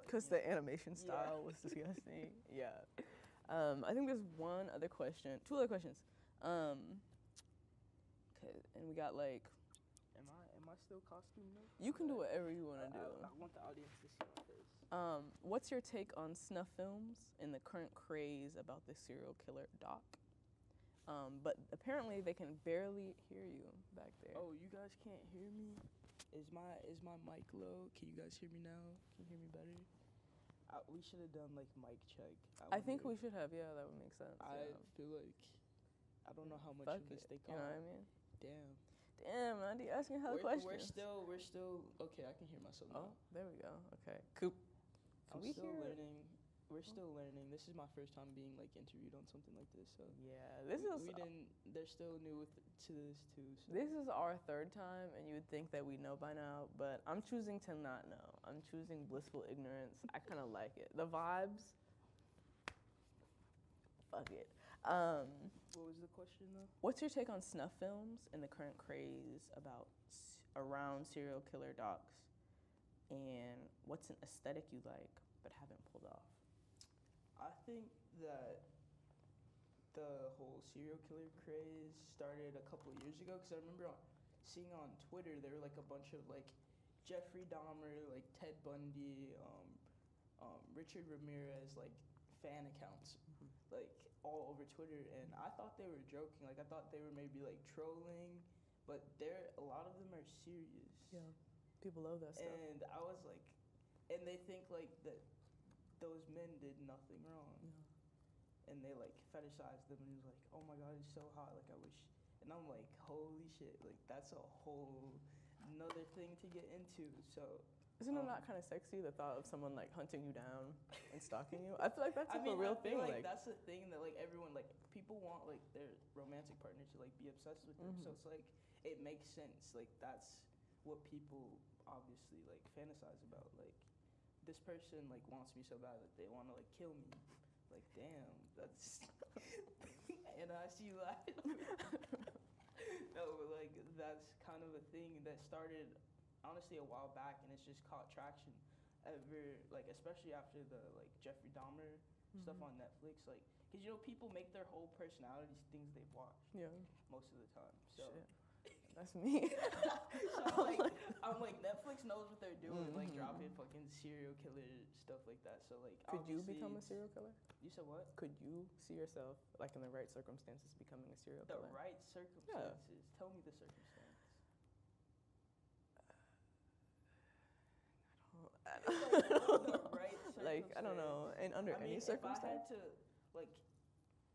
Because the animation style was disgusting. Yeah. I think there's two other questions. Okay, and we got like. Am I still costumed up? You can do whatever you want to do. I want the audience to see my face. What's your take on snuff films and the current craze about the serial killer Doc? But apparently they can barely hear you back there. Oh, you guys can't hear me? Is my mic low? Can you guys hear me now? Can you hear me better? We should have done like mic check. I think we should have. Yeah, that would make sense. I feel like I don't know how much of this they caught. You know what I mean? Damn, Andy, asking hella questions. We're still okay. I can hear myself now. Oh, there we go. Okay, Coop. I'm still learning. We're still learning. This is my first time being like interviewed on something like this. So they're still new to this too. So. This is our third time, and you would think that we know by now, but I'm choosing to not know. I'm choosing blissful ignorance. I kind of like it. The vibes. Fuck it. What was the question though? What's your take on snuff films and the current craze around serial killer docs? And what's an aesthetic you like but haven't pulled off? I think that the whole serial killer craze started a couple years ago, because I remember seeing on Twitter there were like a bunch of like Jeffrey Dahmer, like Ted Bundy, Richard Ramirez, like fan accounts, like all over Twitter, and I thought they were joking. Like I thought they were maybe like trolling, but a lot of them are serious. Yeah, people love that stuff. And I was like, and they think like that those men did nothing wrong. Yeah. And they like fetishize them, and he's like, oh my god, he's so hot. Like I wish And I'm like, holy shit, like that's a whole another thing to get into. So isn't it not kind of sexy, the thought of someone like hunting you down and stalking you? I feel like that's like a real thing. Like that's the thing that like everyone, like people want like their romantic partner to like be obsessed with them. So it's like it makes sense. Like that's what people obviously like fantasize about. Like this person like wants me so bad that they want to like kill me. Like damn, that's and I see you laughing. No, but like that's kind of a thing that started honestly a while back, and it's just caught traction ever, like especially after the like Jeffrey Dahmer stuff on Netflix, like because you know people make their whole personalities things they've watched most of the time. So that's me. So I'm like Netflix knows what they're doing, like dropping fucking serial killer stuff like that. So like could you become a serial killer? You said what? Could you see yourself like in the right circumstances becoming a serial killer? The right circumstances. Tell me the circumstance. Like I don't know, and under any circumstance. If I had to like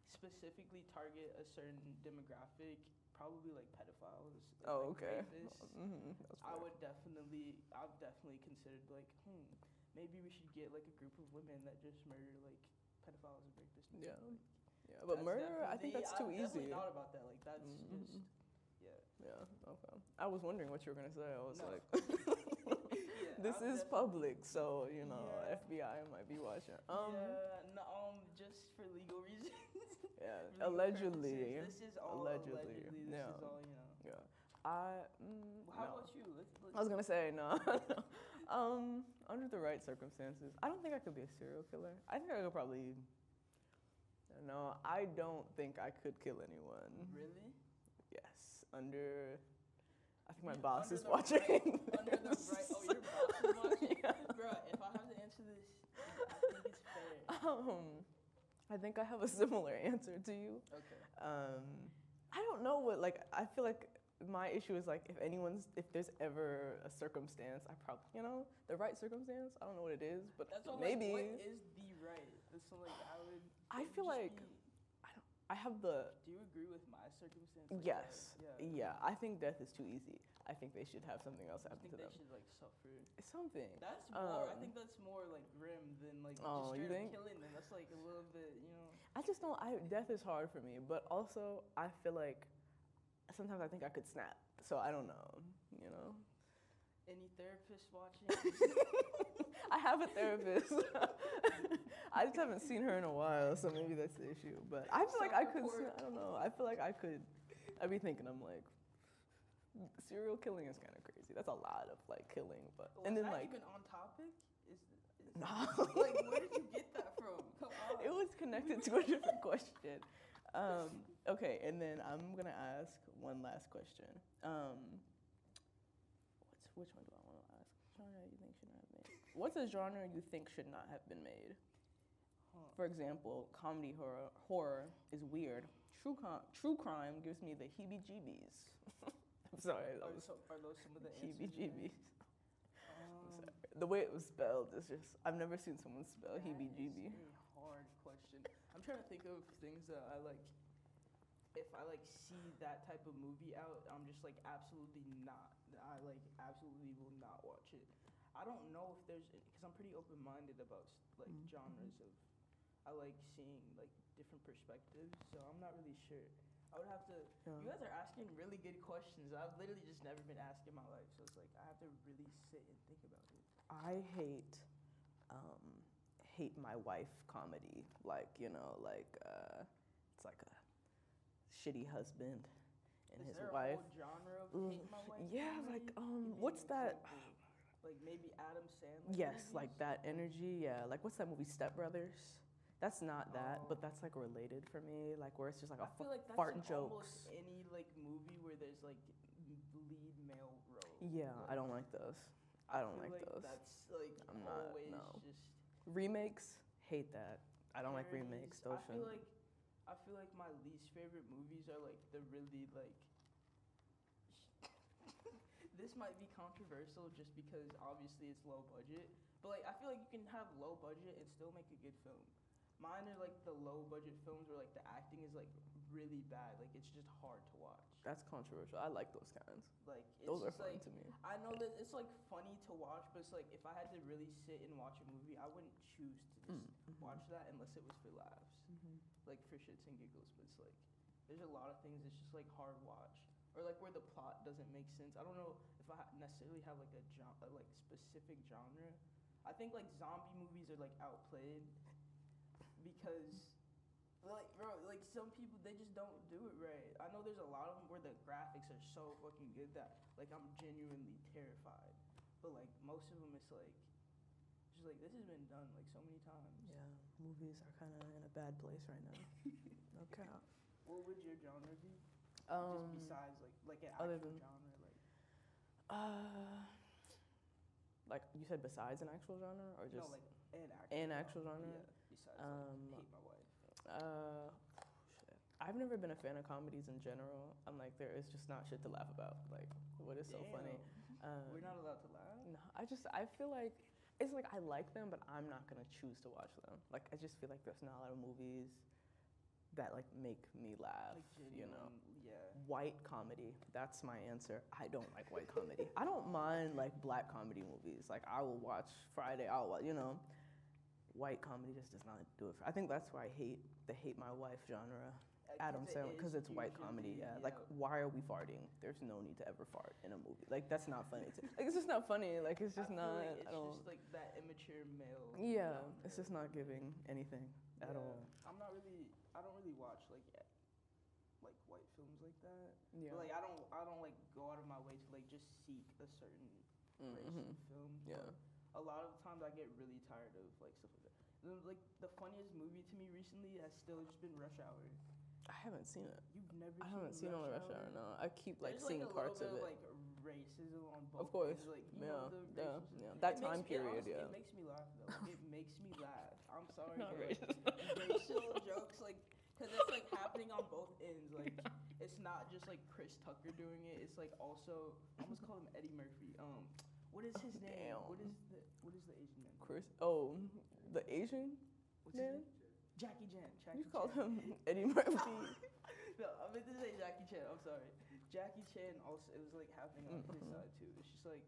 specifically target a certain demographic, probably like pedophiles. Oh, like okay. I've definitely considered like, maybe we should get like a group of women that just murder like pedophiles and rapists. Yeah, yeah, but murder, I think that's too easy. I've definitely thought about that. Like that's just. Yeah, okay. I was wondering what you were gonna say. I was like, yeah, this is public, so you know, FBI might be watching. Just for legal reasons. Yeah, legal allegedly. Purposes. This is all allegedly. This is all, you know. Yeah. How about you? Let's I was gonna say no. Under the right circumstances, I don't think I could be a serial killer. I think I could probably. No, I don't think I could kill anyone. Really? Yes. I think my boss is watching. Under the right. Oh, your boss is watching. Yeah. Bro, if I have to answer this, I think it's fair. I think I have a similar answer to you. Okay. I don't know what, like, I feel like my issue is, like, if there's ever a circumstance, I probably, you know, the right circumstance, I don't know what it is, but that's all, maybe. Like, what is the right? So, like, I feel like, I have the. Do you agree with my circumstance? Like, yes. Yeah. I think death is too easy. I think they should have something else happen to them. I think they should, like, suffer. Something. That's more, I think that's more, like, grim than, like, just straight killing them. That's, like, a little bit, you know. I just don't, death is hard for me, but also I feel like sometimes I think I could snap. So I don't know, you know. Any therapists watching? I have a therapist. I just haven't seen her in a while, so maybe that's the issue. But I feel like I could, I don't know. I feel like I could, I'd be thinking, I'm like, serial killing is kind of crazy. That's a lot of like killing, but and then like even on topic like where did you get that from? Come on. It was connected to a different question. Okay, and then I'm gonna ask one last question. Which one do I want to ask? Genre you think should not have made? What's a genre you think should not have been made? For example, comedy horror is weird. True crime gives me the heebie-jeebies. I'm sorry. Are those some of the heebie-jeebies? The way it was spelled is just, I've never seen someone spell heebie-jeebie. That's a hard question. I'm trying to think of things that I like. If I like see that type of movie out, I'm just like absolutely not. I like absolutely will not watch it. I don't know if there's, because I'm pretty open-minded about like genres of. I like seeing like different perspectives, so I'm not really sure. I would have to. You guys are asking really good questions. I've literally just never been asked in my life, so it's like I have to really sit and think about it. I hate my wife comedy. Like, you know, like it's like a shitty husband and his wife. Is there a whole genre of hate my wife? Yeah, comedy? like what's that? Like maybe Adam Sandler. Yes, movies? like that energy. Yeah, like what's that movie, Step Brothers? That's not that, but that's like related for me. Like where it's just like I feel like that's fart in jokes. Almost any like movie where there's like lead male role. Yeah, like, I don't like those. I don't like those. That's like I'm always not, no. just remakes. Hate that. I don't like remakes. Those I feel like my least favorite movies are like the really like. This might be controversial just because obviously it's low budget, but like I feel like you can have low budget and still make a good film. Mine are like the low budget films where like the acting is like really bad. Like it's just hard to watch. That's controversial. I like those kinds. Like it's those are just fun like, to me. I know that it's like funny to watch, but it's like if I had to really sit and watch a movie, I wouldn't choose to just watch that unless it was for laughs, like for shits and giggles. But it's like there's a lot of things that's just like hard watch, or like where the plot doesn't make sense. I don't know if I necessarily have like a like specific genre. I think like zombie movies are like outplayed because like bro, like some people they just don't do it right. I know there's a lot of them where the graphics are so fucking good that like I'm genuinely terrified. But like most of them it's like just like this has been done like so many times. Yeah, movies are kind of in a bad place right now. Okay. What would your genre be? Just besides like an actual genre like you said besides an actual genre or just no like an actual genre? Yeah, besides like, Hate My Wife. Shit. I've never been a fan of comedies in general. I'm like there is just not shit to laugh about. Like what is so funny? We're not allowed to laugh? No, I feel like it's like I like them, but I'm not gonna choose to watch them. Like I just feel like there's not a lot of movies that like make me laugh. Like, you know. Yeah. White comedy. That's my answer. I don't like white comedy. I don't mind like black comedy movies. Like I will watch Friday. I'll watch. You know. White comedy just does not do it. I think that's why I hate the Hate My Wife genre. Adam Sandler, because it's white comedy. Yeah. Like, why are we farting? There's no need to ever fart in a movie. Like, that's not funny. Like, it's just not funny. Like, it's just not. Like it's just like that immature male. Yeah, it's just not giving anything at all. I don't really watch like white films like that. Yeah. But, like I don't like go out of my way to like just seek a certain race of film. Yeah. But a lot of times I get really tired of like stuff like that. Like the funniest movie to me recently has still just been Rush Hour. I haven't seen it. You've never I haven't seen all the Rush Hour, no. I keep like There's, seeing like, parts of little it. bit of like racism on both. Of course. Like, Yeah. That time period, honestly, yeah. It makes me laugh though. It makes me laugh. I'm sorry. Not but racist. Racial jokes like because it's like happening on both ends. Like it's not just like Chris Tucker doing it. It's like also I almost call him Eddie Murphy. What is his name? Damn. What is the Asian man? Chris. Oh, the Asian What's man? his name? Jackie Chan. You called him Eddie Murphy. No, I meant to say Jackie Chan. I'm sorry. Jackie Chan also, it was like happening on his side too. It's just like,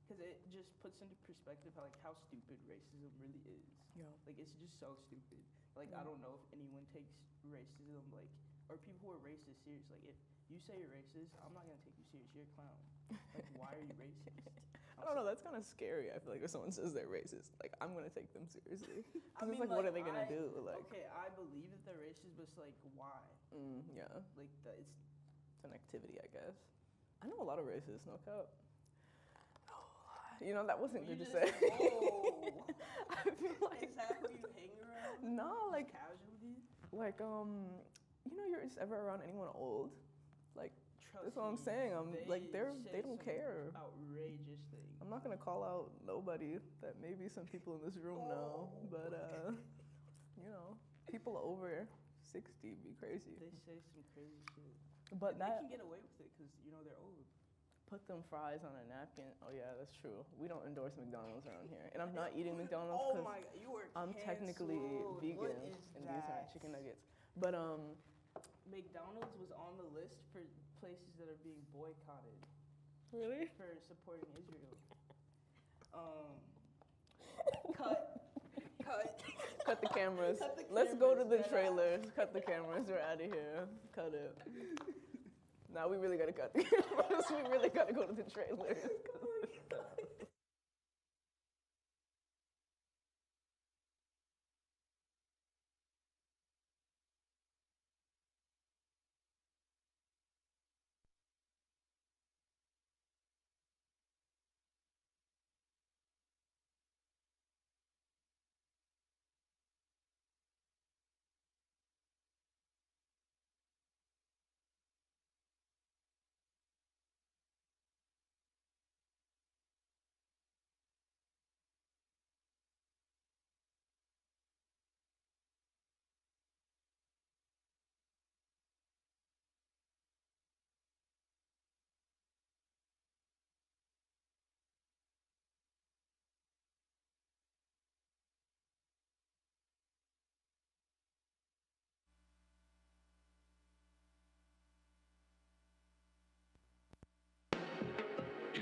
because it just puts into perspective how stupid racism really is. Yeah. Like it's just so stupid. Like I don't know if anyone takes racism like, or people who are racist serious. Like if you say you're racist, I'm not gonna take you serious. You're a clown. Like why are you racist? I don't know. That's kind of scary. I feel like if someone says they're racist, like I'm gonna take them seriously. I mean, it's like, what are they gonna do? Like, okay, I believe that they're racist, but it's like why? Yeah. Like it's an activity, I guess. I know a lot of racists. No cap. You know that wasn't good to say. Oh. I feel like is that who you hang around? No, like casually. Like you know, you're just ever around anyone old, like. That's what I'm saying. They don't care. Outrageous things. I'm not gonna call out nobody that maybe some people in this room know, but you know, people over 60 be crazy. They say some crazy shit. But and they can get away with it because you know they're old. Put them fries on a napkin. Oh yeah, that's true. We don't endorse McDonald's around here, and I'm not eating McDonald's because you are I'm technically vegan, and these aren't chicken nuggets. But McDonald's was on the list for places that are being boycotted. Really? For supporting Israel. Cut the cameras. Let's go to the trailers. Cut the cameras. We're out of here. Cut it. Now we really gotta cut the cameras. We really gotta go to the trailers.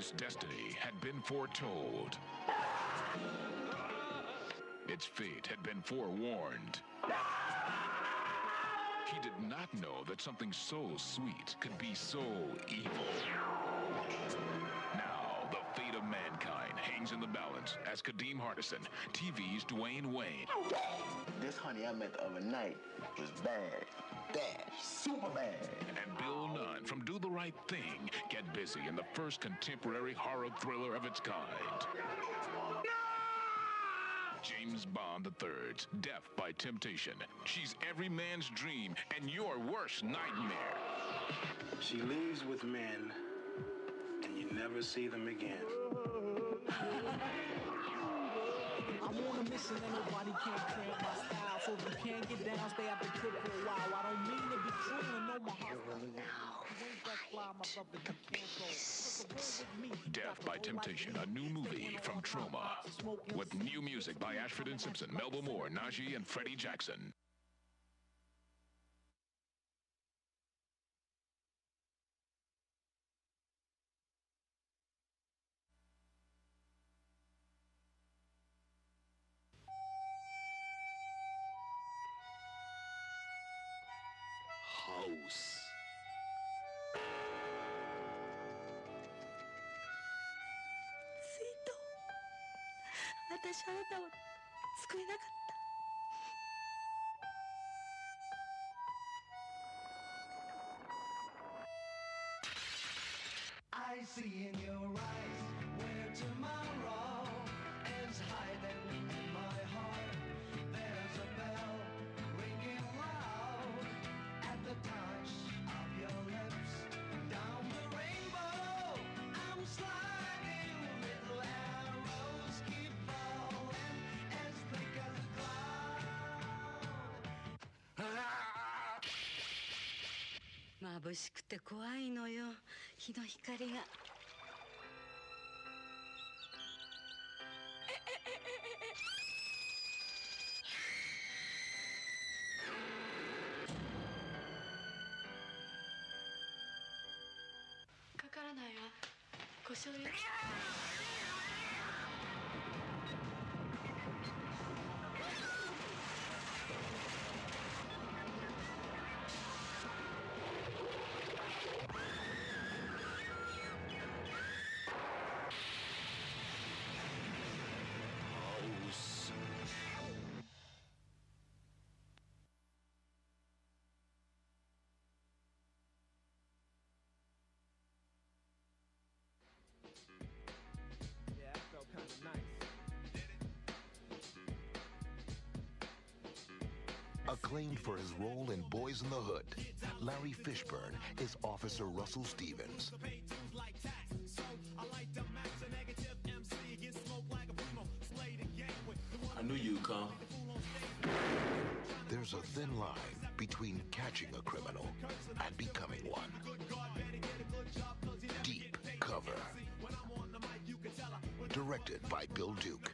whose destiny had been foretold. Its fate had been forewarned. He did not know that something so sweet could be so evil. Now, the fate of mankind hangs in the balance as Kadeem Hardison, TV's Dwayne Wayne. This honey I met the other night was bad. Bad. Super bad. And Bill Nunn from Do the Right Thing get busy in the first contemporary horror thriller of its kind. James Bond III's Death by Temptation. She's every man's dream and your worst nightmare. She leaves with men, and you never see them again. I'm on a mission and nobody can cramp my style. So if you can't get down, stay at the crib for a while. I don't mean to be cruel and know my heart. Death by Temptation, a new movie from Troma. With new music by Ashford and Simpson, Melba Moore, Najee, and Freddie Jackson. House. 私あなたを救えなかった。 I see in your eyes where tomorrow is hiding in my heart. There's a bell ringing loud at the touch of your lips. Down the rainbow, I'm sliding. Little arrows keep falling as thick as a cloud. 眩しくて怖いのよ、日の光が。かからないわ、故障よ。Yeah, that felt kind of nice. Acclaimed for his role in Boys in the Hood, Larry Fishburne is Officer Russell Stevens. I knew you'd come. There's a thin line between catching a criminal and becoming one. Deep Cover. Directed by Bill Duke.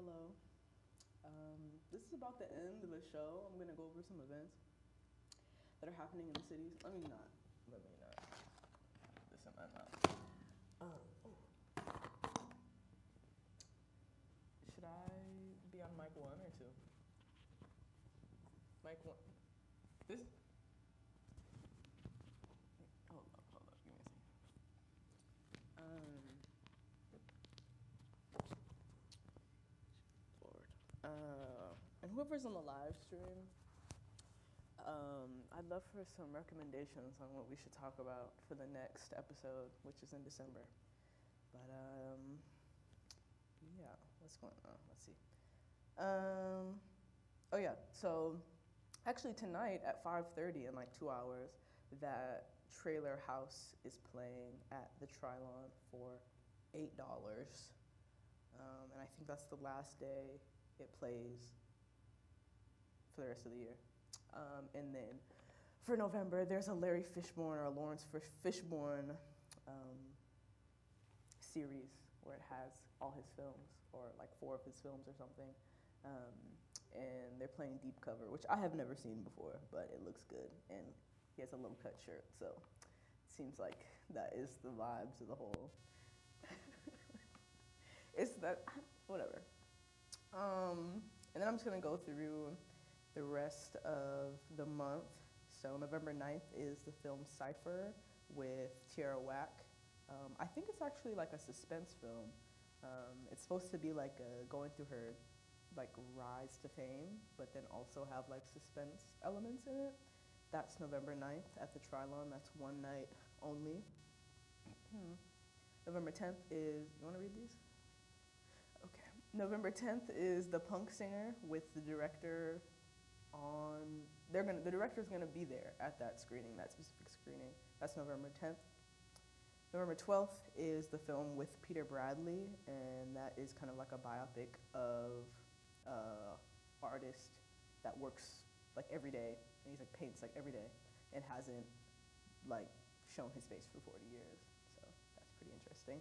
Hello. This is about the end of the show. I'm gonna go over some events that are happening in the cities. Let me not. This in my mouth. Should I be on mic 1 or 2? Mic 1. This. Hold up. Give me a second. whoever's on the live stream, I'd love for some recommendations on what we should talk about for the next episode, which is in December. But yeah, what's going on? Let's see. Oh yeah, so actually tonight at 5:30 in like 2 hours, that Trailer House is playing at the Trilon for $8. And I think that's the last day it plays for the rest of the year. And then for November, there's a Larry Fishburne or a Lawrence Fishburne series where it has all his films, or like 4 of his films or something. And they're playing Deep Cover, which I have never seen before, but it looks good. And he has a low cut shirt, so it seems like that is the vibes of the whole. It's that, whatever. And then I'm just gonna go through the rest of the month. So November 9th is the film Cypher with Tierra Whack. I think it's actually like a suspense film. It's supposed to be like going through her like rise to fame, but then also have like suspense elements in it. That's November 9th at the Trilon. That's one night only. November 10th is, you wanna read these? Okay. November 10th is The Punk Singer with the director on, the director's gonna be there at that screening, that specific screening. That's November 10th. November 12th is the film with Peter Bradley, and that is kind of like a biopic of artist that works like every day, and he's like paints like every day, and hasn't like shown his face for 40 years. So that's pretty interesting.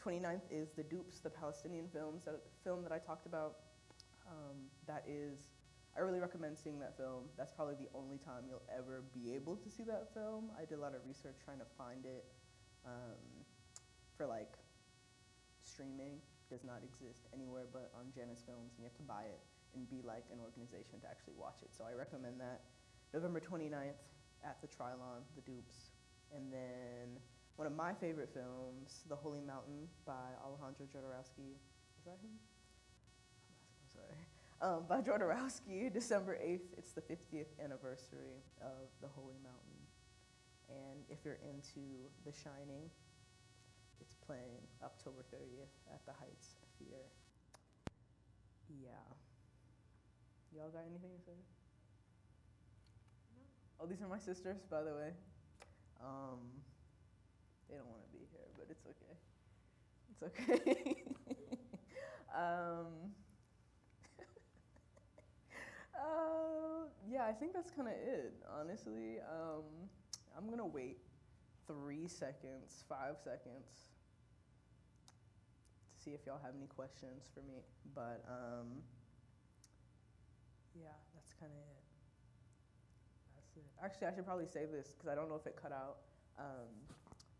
29th is The Dupes, the Palestinian film that I talked about. That is, I really recommend seeing that film. That's probably the only time you'll ever be able to see that film. I did a lot of research trying to find it for like streaming. Does not exist anywhere but on Janus Films, and you have to buy it and be like an organization to actually watch it. So I recommend that. November 29th at the Trilon, The Dupes. And then one of my favorite films, The Holy Mountain by Alejandro Jodorowsky. Is that him? I'm sorry. By Jodorowsky, December 8th. It's the 50th anniversary of The Holy Mountain. And if you're into The Shining, it's playing October 30th at the Heights Theater. Yeah. Y'all got anything to say? Oh, these are my sisters, by the way. They don't want to be here, but it's okay. It's okay. Yeah, I think that's kind of it, honestly. I'm going to wait 3 seconds, 5 seconds to see if y'all have any questions for me. But yeah, that's kind of it. That's it. Actually, I should probably say this because I don't know if it cut out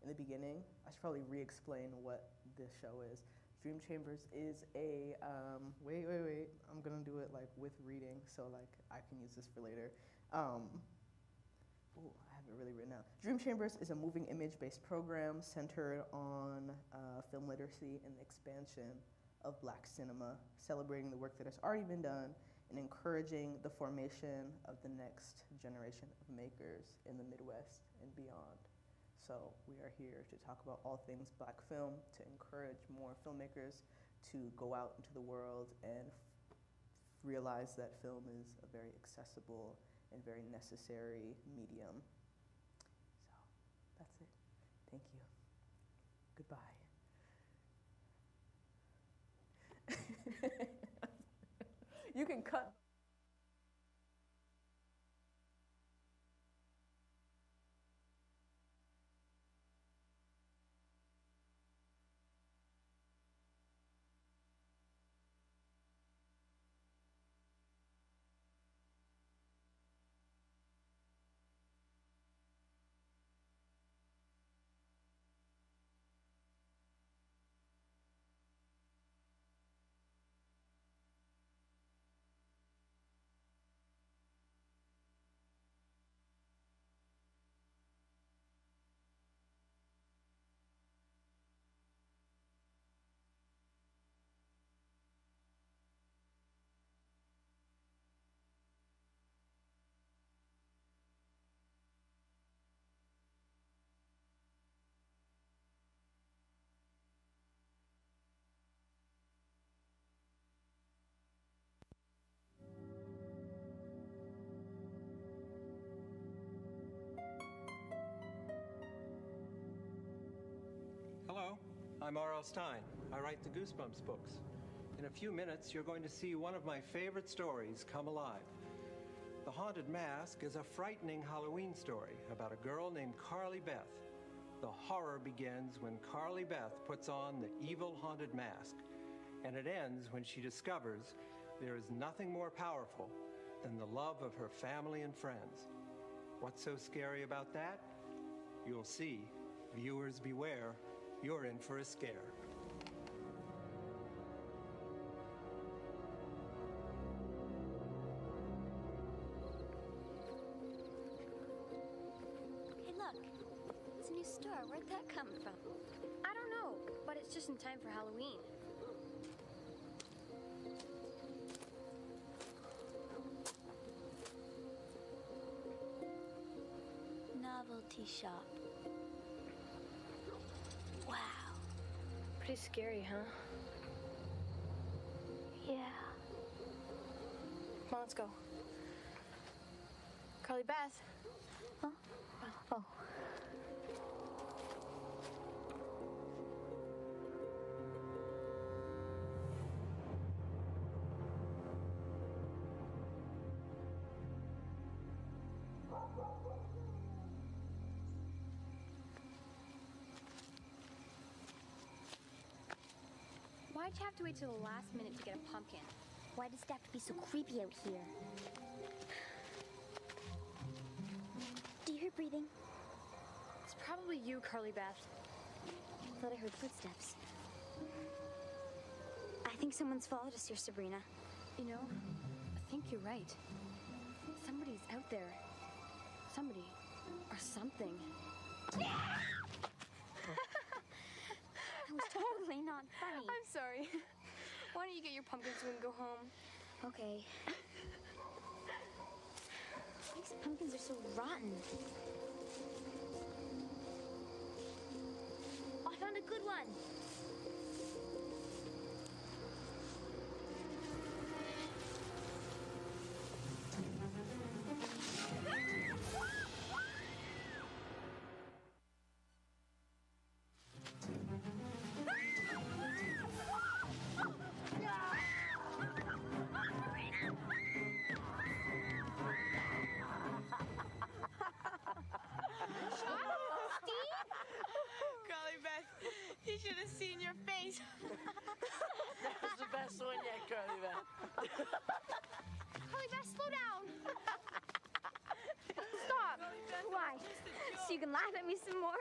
in the beginning. I should probably re-explain what this show is. Dream Chambers is a, wait. I'm gonna do it like with reading, so like I can use this for later. Ooh, I have it really written out. Dream Chambers is a moving image-based program centered on film literacy and the expansion of Black cinema, celebrating the work that has already been done and encouraging the formation of the next generation of makers in the Midwest and beyond. So we are here to talk about all things Black film, to encourage more filmmakers to go out into the world and realize that film is a very accessible and very necessary medium. So that's it. Thank you. Goodbye. You can cut. I'm R.L. Stein. I write the Goosebumps books. In a few minutes, you're going to see one of my favorite stories come alive. The Haunted Mask is a frightening Halloween story about a girl named Carly Beth. The horror begins when Carly Beth puts on the evil haunted mask, and it ends when she discovers there is nothing more powerful than the love of her family and friends. What's so scary about that? You'll see. Viewers beware. You're in for a scare. Hey, look. It's a new store. Where'd that come from? I don't know, but it's just in time for Halloween. Novelty shop. Wow. Pretty scary, huh? Yeah. Come on, let's go. Carly Beth. Huh? Oh. Why'd you have to wait till the last minute to get a pumpkin? Why does it have to be so creepy out here? Do you hear breathing? It's probably you, Carly Beth. I thought I heard footsteps. I think someone's followed us here, Sabrina. You know, I think you're right. Somebody's out there. Somebody. Or something. That was totally not funny. I'm sorry. Why don't you get your pumpkin so we can go home? Okay. These pumpkins are so rotten. Oh, I found a good one. You should have seen your face. That was the best one yet, Carly Beth. Carly Beth, slow down. Stop. Why? So you can laugh at me some more?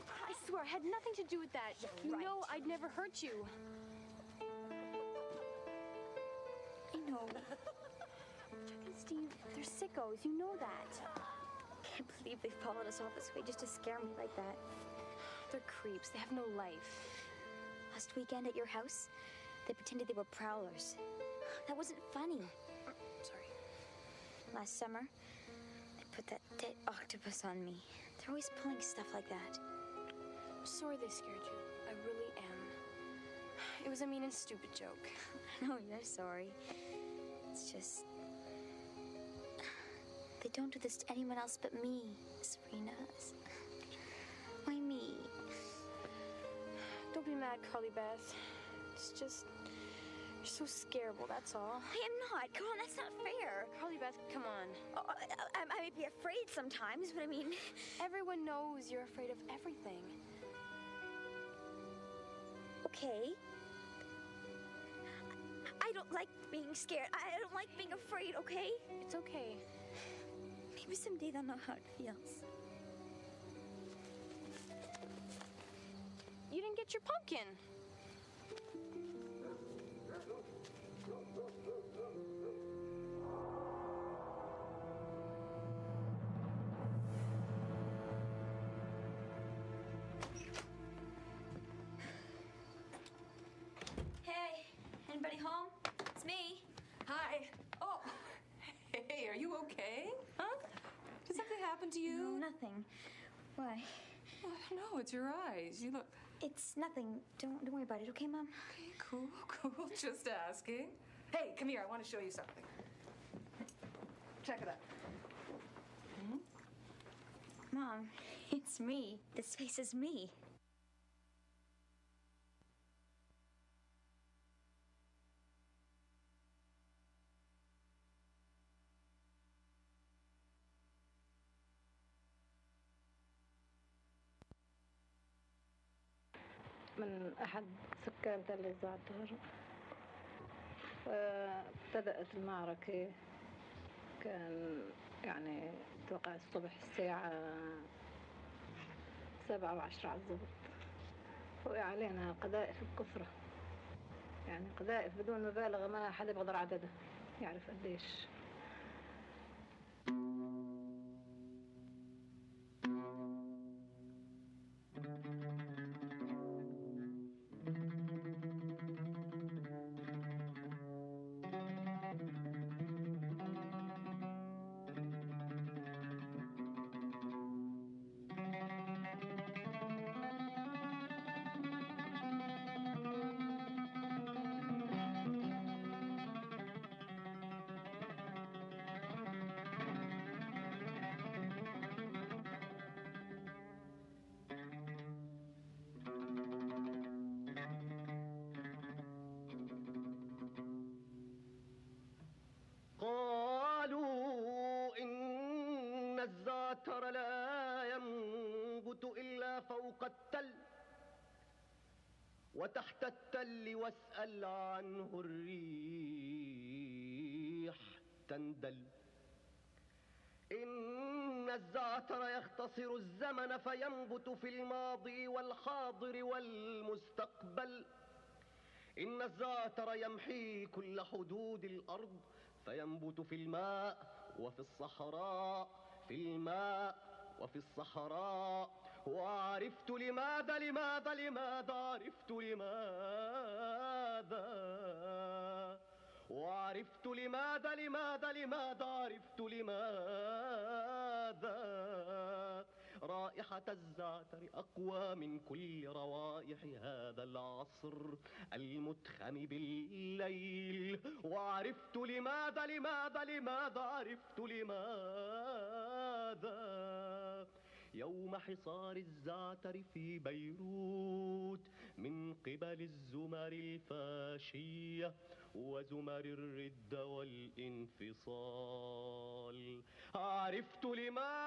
I swear, I had nothing to do with that. You know I'd never hurt you. I know. Chuck and Steve, they're sickos. You know that. I can't believe they followed us all this way just to scare me like that. They're creeps. They have no life. Last weekend at your house, they pretended they were prowlers. That wasn't funny. Sorry. Last summer, they put that dead octopus on me. They're always pulling stuff like that. I'm sorry they scared you. I really am. It was a mean and stupid joke. No, you're sorry. It's just... They don't do this to anyone else but me, Sabrina. Why me? Don't be mad, Carly Beth. It's just... You're so scareable, that's all. I am not. Come on, that's not fair. Carly Beth, come on. Oh, I may be afraid sometimes, but I mean... Everyone knows you're afraid of everything. Okay. I don't like being scared. I don't like being afraid, okay? It's okay. Maybe someday they'll know how it feels. You didn't get your pumpkin. Hey, anybody home? It's me. Hi. Oh, hey, are you okay? Huh? Did something happen to you? No, nothing. Why? Oh, no, it's your eyes. You look... It's nothing. Don't worry about it, okay, Mom? Okay, cool. Just asking. Hey, come here. I want to show you something. Check it out. Mom, it's me. This face is me. من أحد سكان تل الزعتر. فابتدأت المعركة، كان يعني توقع الصبح الساعة 7:10 على الضبط. وقع علينا قذائف بكثرة، يعني قذائف بدون مبالغة ما حدا بيقدر عددها يعرف قديش. قالوا إن الزعتر لا ينبت إلا فوق التل وتحت التل، واسأل عنه الريح تندل. إن الزعتر يختصر الزمن فينبت في الماضي والحاضر والمستقبل. إن الزعتر يمحي كل حدود الأرض فينبت في الماء وفي الصحراء، في الماء وفي الصحراء. وعرفت لماذا عرفت لماذا وعرفت لماذا عرفت لماذا رائحة الزعتر أقوى من كل روائح هذا العصر المتخم بالليل. وعرفت لماذا عرفت لماذا يوم حصار الزعتر في بيروت من قبل الزمر الفاشية وزمر الردة والانفصال. عرفت لماذا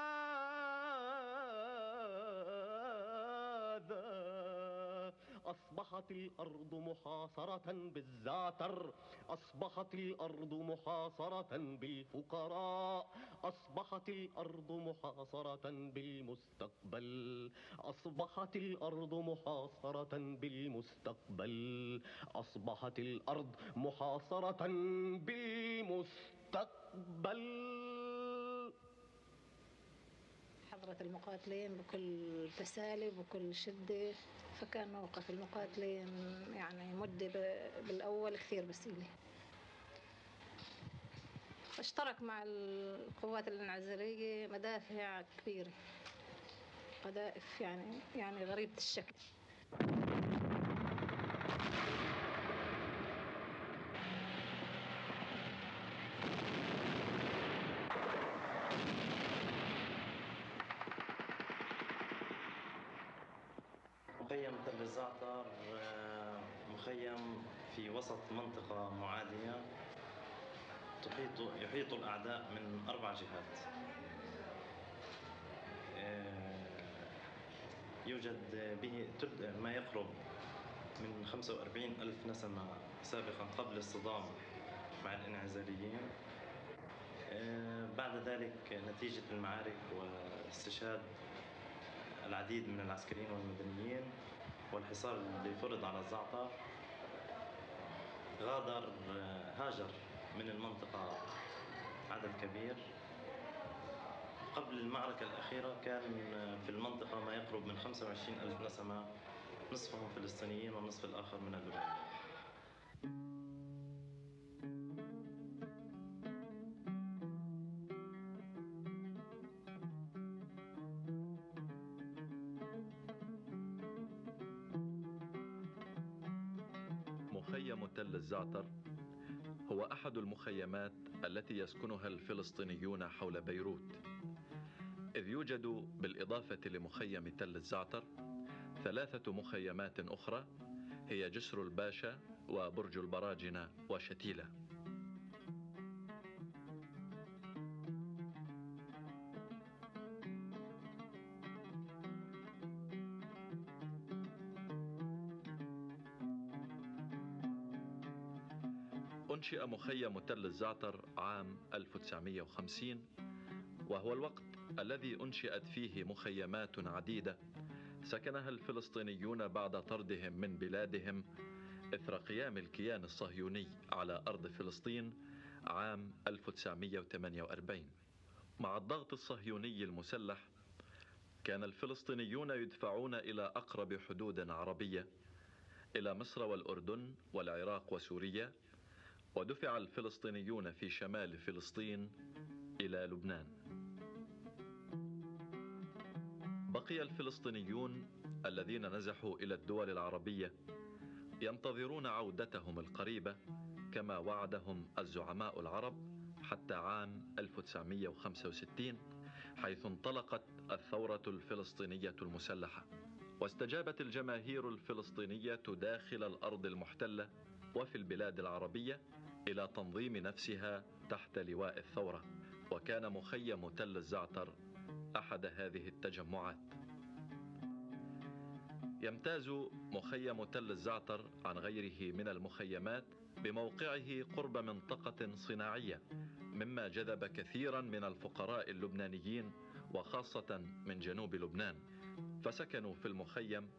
أصبحت الأرض محاصرة بالزعتر، أصبحت الأرض محاصرة بالفقراء، أصبحت الأرض محاصرة بالمستقبل، أصبحت الأرض محاصرة بالمستقبل، أصبحت الأرض محاصرة بالمستقبل. حضرة المقاتلين بكل تسالي بكل شدة، فكان موقف المقاتلين يعني مدة بالأول كثير بسيلة. اشترك مع القوات الانعزالية مدافع كبيرة، قذائف يعني غريبة الشكل. مخيم تل الزعتر مخيم في وسط منطقة معادية يحيط الأعداء من 4 جهات. يوجد به ما يقرب من 45,000 نسمة سابقا قبل الصدام مع الانعزاليين. بعد ذلك نتيجة المعارك واستشهاد العديد من العسكريين والمدنيين والحصار اللي فرض على الزعتر، هاجر من المنطقة عدد كبير. قبل المعركة الأخيرة كان في المنطقة ما يقرب من 25,000 نسمة، نصفهم فلسطينيين والنصف الآخر من اللبنانيين. مخيم تل الزعتر هو أحد المخيمات التي يسكنها الفلسطينيون حول بيروت، إذ يوجد بالإضافة لمخيم تل الزعتر 3 مخيمات أخرى هي جسر الباشا وبرج البراجنة وشتيلة. أنشئ مخيم تل الزعتر عام 1950، وهو الوقت الذي أنشئت فيه مخيمات عديدة سكنها الفلسطينيون بعد طردهم من بلادهم إثر قيام الكيان الصهيوني على أرض فلسطين عام 1948. مع الضغط الصهيوني المسلح كان الفلسطينيون يدفعون إلى أقرب حدود عربية، إلى مصر والأردن والعراق وسوريا، ودفع الفلسطينيون في شمال فلسطين إلى لبنان. بقي الفلسطينيون الذين نزحوا إلى الدول العربية ينتظرون عودتهم القريبة كما وعدهم الزعماء العرب حتى عام 1965، حيث انطلقت الثورة الفلسطينية المسلحة، واستجابت الجماهير الفلسطينية داخل الأرض المحتلة وفي البلاد العربية إلى تنظيم نفسها تحت لواء الثورة، وكان مخيم تل الزعتر أحد هذه التجمعات. يمتاز مخيم تل الزعتر عن غيره من المخيمات بموقعه قرب منطقة صناعية، مما جذب كثيرا من الفقراء اللبنانيين وخاصة من جنوب لبنان، فسكنوا في المخيم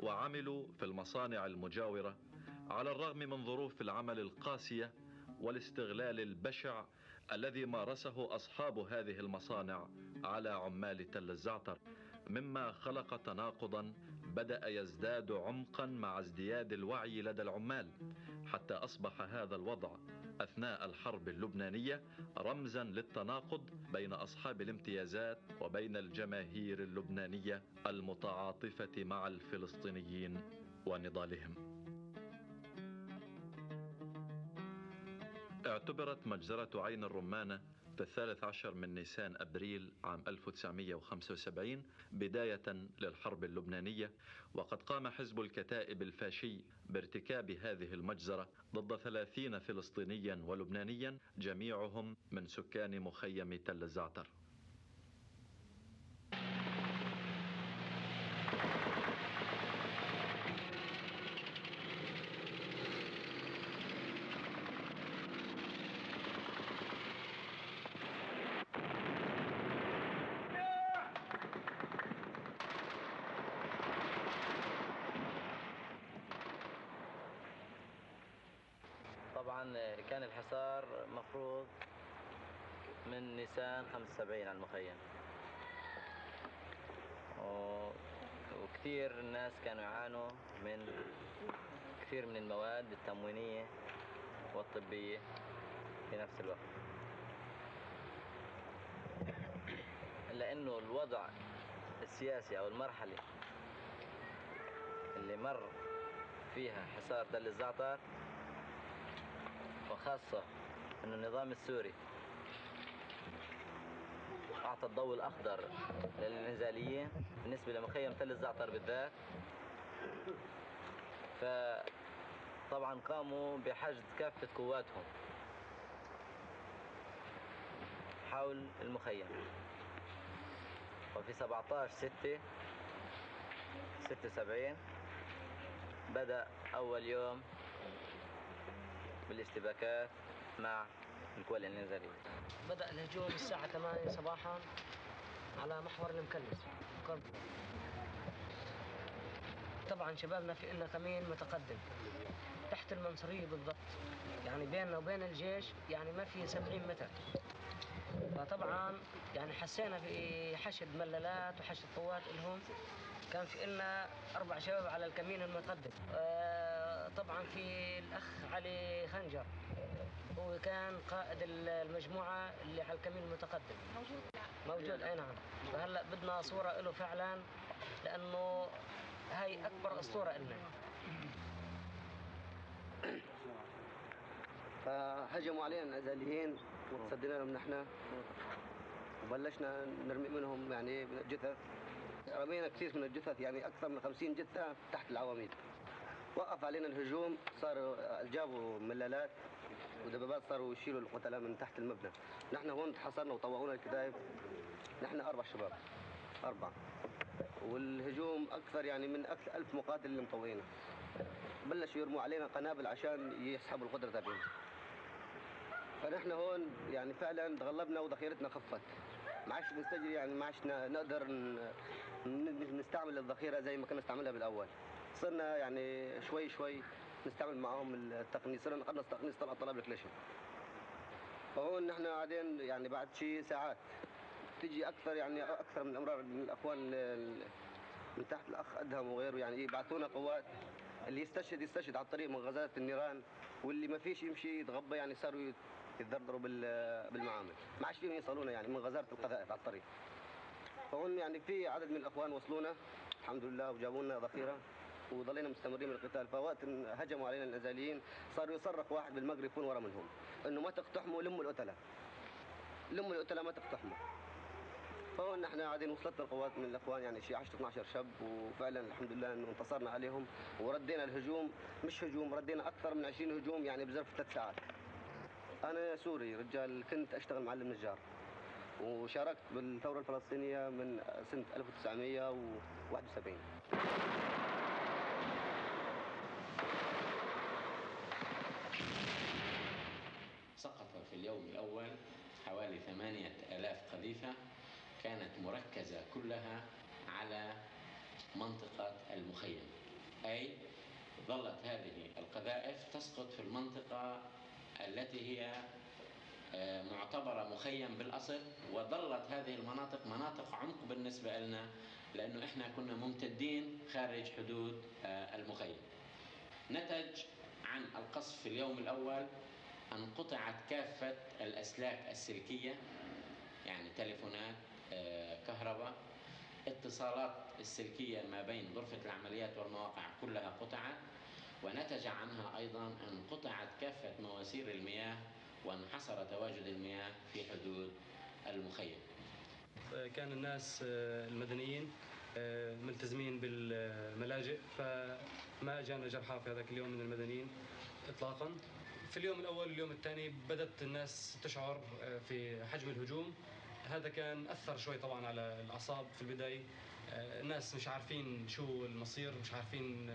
وعملوا في المصانع المجاورة على الرغم من ظروف العمل القاسية والاستغلال البشع الذي مارسه أصحاب هذه المصانع على عمال تل الزعتر، مما خلق تناقضا بدأ يزداد عمقا مع ازدياد الوعي لدى العمال، حتى أصبح هذا الوضع أثناء الحرب اللبنانية رمزا للتناقض بين أصحاب الامتيازات وبين الجماهير اللبنانية المتعاطفة مع الفلسطينيين ونضالهم. اعتبرت مجزرة عين الرمانة في 13 من نيسان أبريل عام 1975 بداية للحرب اللبنانية، وقد قام حزب الكتائب الفاشي بارتكاب هذه المجزرة ضد 30 فلسطينيا ولبنانيا جميعهم من سكان مخيم تل الزعتر. طبعا كان الحصار مفروض من نيسان 75 على المخيم، وكثير الناس كانوا يعانوا من كثير من المواد التموينية والطبية في نفس الوقت، لأنه الوضع السياسي أو المرحلة اللي مر فيها حصار تل الزعتر، وخاصة أن النظام السوري أعطى الضوء الأخضر للنزاليين بالنسبة لمخيم تل الزعتر بالذات، فطبعا قاموا بحشد كافة قواتهم حول المخيم. وفي 17/6/76 بدأ أول يوم بالاشتباكات مع القوى النزالية. بدأ الهجوم الساعة 8 صباحا على محور المكلس قرب. طبعا شبابنا في إلنا كمين متقدم تحت المنصرية بالضبط، يعني بيننا وبين الجيش يعني ما في 70 متر، فطبعا يعني حسينا بحشد ملالات وحشد قوات لهم. كان في إلنا 4 شباب على الكمين المتقدم، طبعا في الأخ علي خنجر هو كان قائد المجموعة اللي على الكمين المتقدم موجود أي نعم. فهلأ بدنا صورة له فعلا، لأنه هاي أكبر أسطورة إلنا. فهجموا علينا النزاليين وتصدينا لهم نحن، وبلشنا نرمي منهم يعني جثث، رمينا كثير من الجثث يعني أكثر من 50 جثة تحت العواميد. وقف علينا الهجوم، صاروا جابوا ملالات ودبابات، صاروا يشيلوا القتلة من تحت المبنى. نحن هون تحصرنا وطوعونا الكتائب، نحن 4 شباب 4، والهجوم أكثر يعني من 1000 مقاتل اللي مطوعينه. بلشوا يرموا علينا قنابل عشان يسحبوا القدرة تبعنا. فنحن هون يعني فعلا تغلبنا وذخيرتنا خفت. ما عادش نستجري، يعني ما عادش نقدر نستعمل الذخيره زي ما كنا نستعملها بالاول. صرنا يعني شوي شوي نستعمل معاهم التقنيص، صرنا نقدر تقنيص طلب الكلاشين. فهون نحن قاعدين يعني بعد شيء ساعات تجي اكثر، يعني اكثر من امرار من الاخوان من تحت الاخ ادهم وغيره، يعني يبعثونا قوات. اللي يستشهد على الطريق من غزات النيران، واللي ما فيش يمشي يتغبى، يعني صاروا يتضرروا بالمعامل. ما عادش فيهم يصلونا يعني من غزاره القذائف على الطريق. فهون يعني في عدد من الاخوان وصلونا الحمد لله وجابوا لنا ذخيره، وظلينا مستمرين بالقتال. فوقت هجموا علينا النزاليين صاروا يصرخ واحد بالمغرب يكون ورا منهم انه ما تقتحموا، لموا القتله ما تقتحموا. فهون نحن قاعدين وصلتنا القوات من الاخوان، يعني شيء 10 12 شاب، وفعلا الحمد لله انه انتصرنا عليهم وردينا الهجوم. مش هجوم، ردينا اكثر من 20 هجوم يعني بظرف 3 ساعات. انا سوري رجال، كنت اشتغل معلم نجار، وشاركت بالثوره الفلسطينيه من سنه 1971. سقط في اليوم الأول حوالي 8000 قذيفة، كانت مركزة كلها على منطقة المخيم، أي ظلت هذه القذائف تسقط في المنطقة التي هي معتبرة مخيم بالأصل، وظلت هذه المناطق مناطق عمق بالنسبة لنا، لأنه إحنا كنا ممتدين خارج حدود المخيم. نتج عن القصف في اليوم الأول أن قطعت كافة الأسلاك السلكية، يعني تليفونات، كهرباء، اتصالات السلكية ما بين غرفة العمليات والمواقع كلها قطعت، ونتج عنها أيضا أن قطعت كافة مواسير المياه وانحصر تواجد المياه في حدود المخيم. كان الناس المدنيين ملتزمين بالملاجئ، فما جانا جرحى في هذاك اليوم من المدنيين إطلاقا. في اليوم الأول واليوم الثاني بدأت الناس تشعر في حجم الهجوم. هذا كان أثر شوي طبعا على الأعصاب في البداية. الناس مش عارفين شو المصير، مش عارفين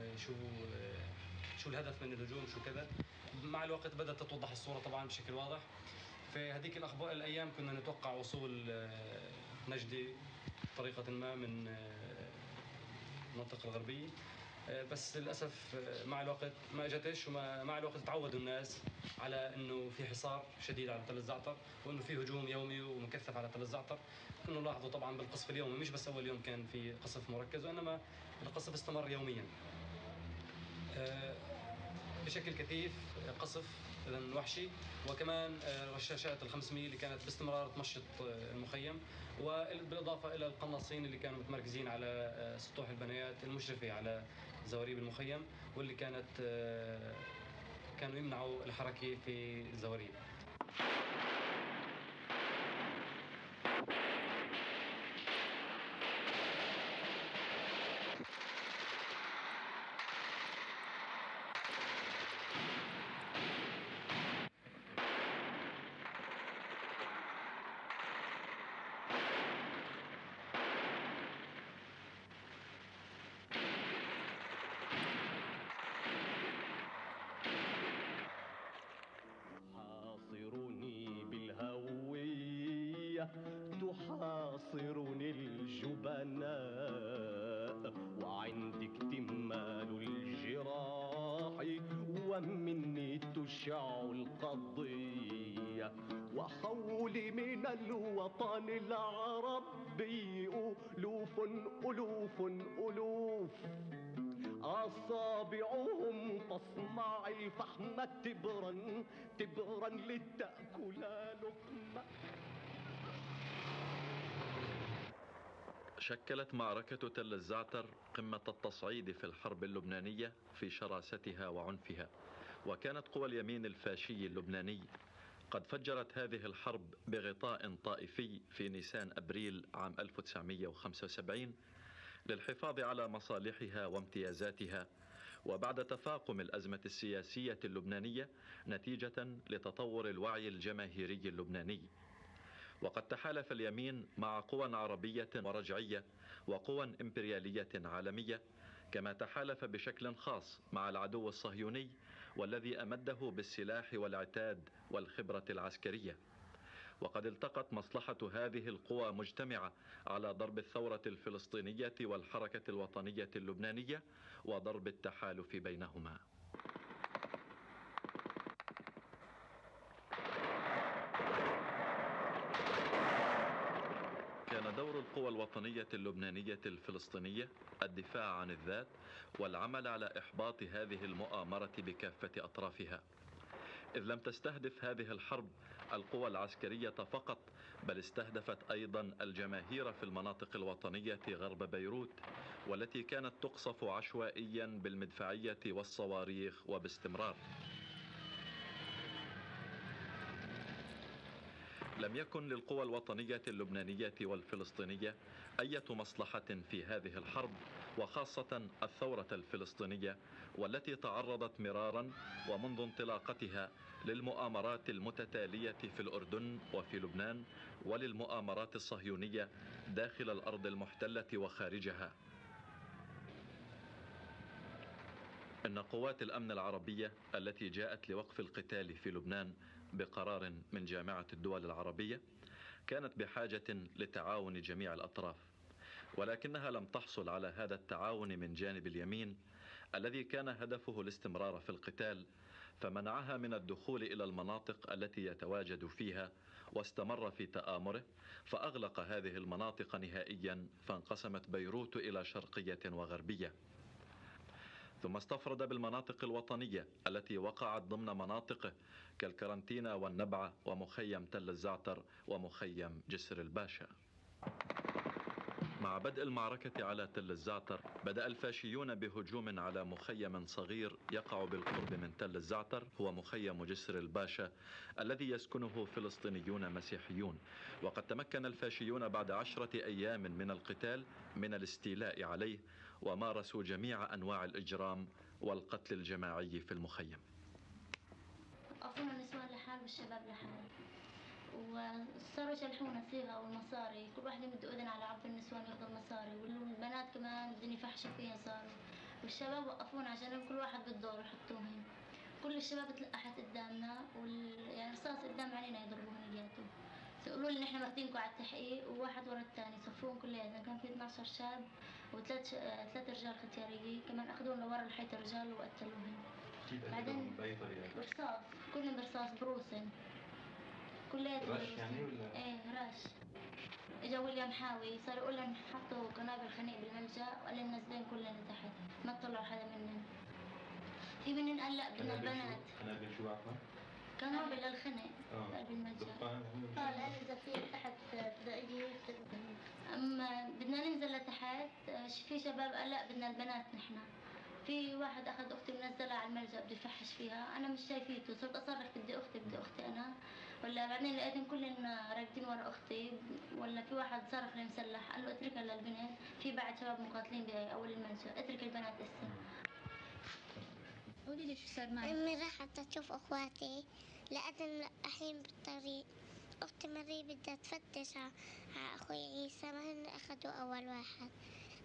شو الهدف من الهجوم، شو كذا. مع الوقت بدأت تتوضح الصورة طبعا بشكل واضح. في هذيك الأيام كنا نتوقع وصول نجدي بطريقة ما من المنطقة الغربية، بس للأسف مع الوقت ما اجتش، ومع الوقت تعودوا الناس على انه في حصار شديد على تل الزعتر، وانه في هجوم يومي ومكثف على تل الزعتر. انه لاحظوا طبعا بالقصف اليومي، مش بس اول يوم كان في قصف مركز، وانما القصف استمر يوميا بشكل كثيف، قصف اذا وحشي. وكمان رشاشات ال500 اللي كانت باستمرار تمشط المخيم، وبالاضافه الى القناصين اللي كانوا متمركزين على سطوح البنايات المشرفه على زواريب المخيم، واللي كانوا يمنعوا الحركه في الزواريب. تحاصرني الجبناء، وعندي اكتمال الجراح، ومني تشع القضية، وحولي من الوطن العربي ألوف ألوف ألوف، أصابعهم تصنع الفحم تبرا تبرا لتأكل لقمة. شكلت معركة تل الزعتر قمة التصعيد في الحرب اللبنانية في شراستها وعنفها، وكانت قوى اليمين الفاشي اللبناني قد فجرت هذه الحرب بغطاء طائفي في نيسان أبريل عام 1975 للحفاظ على مصالحها وامتيازاتها، وبعد تفاقم الأزمة السياسية اللبنانية نتيجة لتطور الوعي الجماهيري اللبناني. وقد تحالف اليمين مع قوى عربية ورجعية وقوى إمبريالية عالمية، كما تحالف بشكل خاص مع العدو الصهيوني والذي أمده بالسلاح والعتاد والخبرة العسكرية. وقد التقت مصلحة هذه القوى مجتمعة على ضرب الثورة الفلسطينية والحركة الوطنية اللبنانية وضرب التحالف بينهما. كان دور القوى الوطنية اللبنانية الفلسطينية الدفاع عن الذات والعمل على إحباط هذه المؤامرة بكافة أطرافها، إذ لم تستهدف هذه الحرب القوى العسكرية فقط، بل استهدفت أيضا الجماهير في المناطق الوطنية غرب بيروت، والتي كانت تقصف عشوائيا بالمدفعية والصواريخ وباستمرار. لم يكن للقوى الوطنية اللبنانية والفلسطينية أي مصلحة في هذه الحرب، وخاصة الثورة الفلسطينية والتي تعرضت مرارا ومنذ انطلاقتها للمؤامرات المتتالية في الأردن وفي لبنان، وللمؤامرات الصهيونية داخل الأرض المحتلة وخارجها. إن قوات الأمن العربية التي جاءت لوقف القتال في لبنان بقرار من جامعة الدول العربية كانت بحاجة لتعاون جميع الأطراف، ولكنها لم تحصل على هذا التعاون من جانب اليمين الذي كان هدفه الاستمرار في القتال، فمنعها من الدخول إلى المناطق التي يتواجد فيها واستمر في تآمره، فأغلق هذه المناطق نهائيا، فانقسمت بيروت إلى شرقية وغربية. ثم استفرد بالمناطق الوطنية التي وقعت ضمن مناطقه كالكرنتينا والنبعة ومخيم تل الزعتر ومخيم جسر الباشا. مع بدء المعركة على تل الزعتر بدأ الفاشيون بهجوم على مخيم صغير يقع بالقرب من تل الزعتر، هو مخيم جسر الباشا الذي يسكنه فلسطينيون مسيحيون. وقد تمكن الفاشيون بعد 10 أيام من القتال من الاستيلاء عليه، ومارسوا جميع أنواع الإجرام والقتل الجماعي في المخيم. وقفونا النسوان لحال والشباب لحال، وصاروا يشلحونا صيغة والمصاري، كل واحد يمد اذن على عرض النسوان ياخذ المصاري، والبنات كمان بدهم يفحشوا فيها صاروا، والشباب وقفونا عشان كل واحد بالدور يحطوهم. كل الشباب تلقحت قدامنا يعني رصاص قدام علينا يضربوهم اياته، يقولوا لنا نحن ماخذينكم على التحقيق، وواحد ورا الثاني صفوهم كلياتنا. كان في 12 شاب وثلاث رجال ختياريين كمان، اخذوهم لورا الحيط رجال وقتلوهم. بعدين بأي طريقة؟ برصاص، كلهم برصاص بروسن كلياتهم. رش يعني ولا؟ ايه رش. اجا ويليام حاوي صار يقول لهم حطوا قنابل خنيق بالملجأ، وقال لهم نزلين كلنا تحت ما تطلعوا حدا منهم. في منهم قال لا بدنا البنات. قنابل شو عفوا؟ قنابل للخنق بقلب الملجأ. قال اذا في تحت بدقيق اما بدنا ننزل لتحت. في شباب قال لا بدنا البنات نحن. في واحد اخذ اختي منزلها على الملجأ بده يفحش فيها، انا مش شايفيته، صرت اصرخ بدي اختي انا، ولا بعدين لقيتهم كلهم راكدين ورا اختي، ولا في واحد صرخ لي مسلح قال له اتركها للبنت. في بعد شباب مقاتلين باول الملجأ، اترك البنات اسا. قولي لي شو صار معك؟ امي راحت تشوف اخواتي، لقيتهم الحين بالطريق. اختي مري بدها تفتش على اخوي عيسى، ما هن اخذوا اول واحد.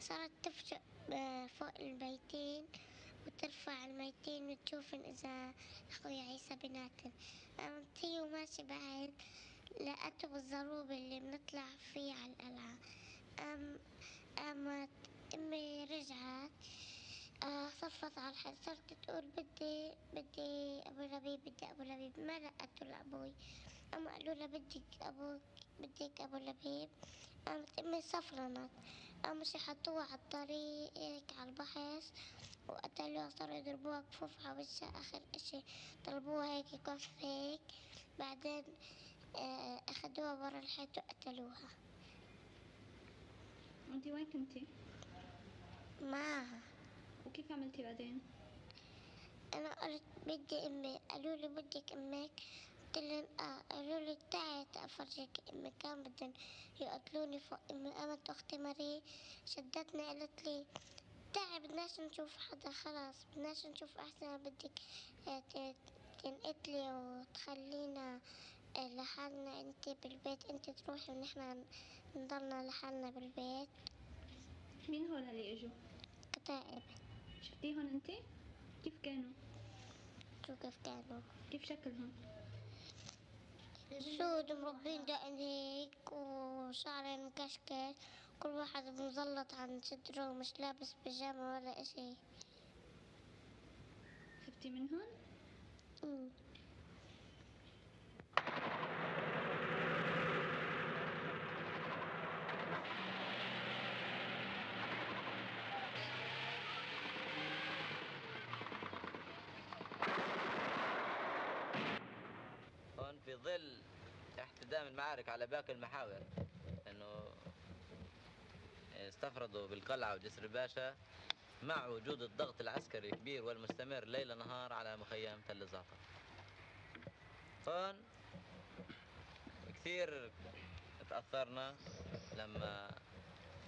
صارت تفشق فوق البيتين وترفع الميتين وتشوفن اذا اخوي عيسى بناتن. قامت هي وماشي بعد لقيته بالزروب اللي بنطلع فيه على القلعة. قامت امي رجعت صفت على الحد، صرت تقول بدي ابو لبيب، بدي ابو لبيب. ما لقيته لابوي، اما قالوا لها بدك ابو لبيب. قامت امي صفرنت، قاموا حطوها على الطريق هيك على البحر وقتلوها. صاروا يضربوها كفوف على وجهها، اخر اشي ضربوها هيك كف هيك. بعدين اخذوها ورا الحيط وقتلوها. انتي وين كنتي؟ معها. وكيف عملتي بعدين؟ انا قلت بدي امي، قالوا لي بدك امك؟ قلت لهم قالوا لي تعي افرجيك امي. كان بدهم يقتلوني فوق امي. قامت اختي مري شدتني قالت لي تعي بدناش نشوف حدا، خلاص بدناش نشوف احسن، بدك تنقتلي وتخلينا لحالنا انت بالبيت، انت تروحي ونحن نضلنا لحالنا بالبيت. مين هول اللي اجوا؟ كتائب. شفتيهم انتي؟ كيف كانوا؟ شو كيف كانوا. كيف شكلهم؟ سود مربين دقن هيك وشعر مكشكل، كل واحد مزلط عن صدره ومش لابس بيجامة ولا اشي. خفتي منهم؟ هون في ظل احتدام المعارك على باقي المحاور، انه استفردوا بالقلعة وجسر الباشا مع وجود الضغط العسكري الكبير والمستمر ليل نهار على مخيم تل الزعتر. هون كثير تأثرنا لما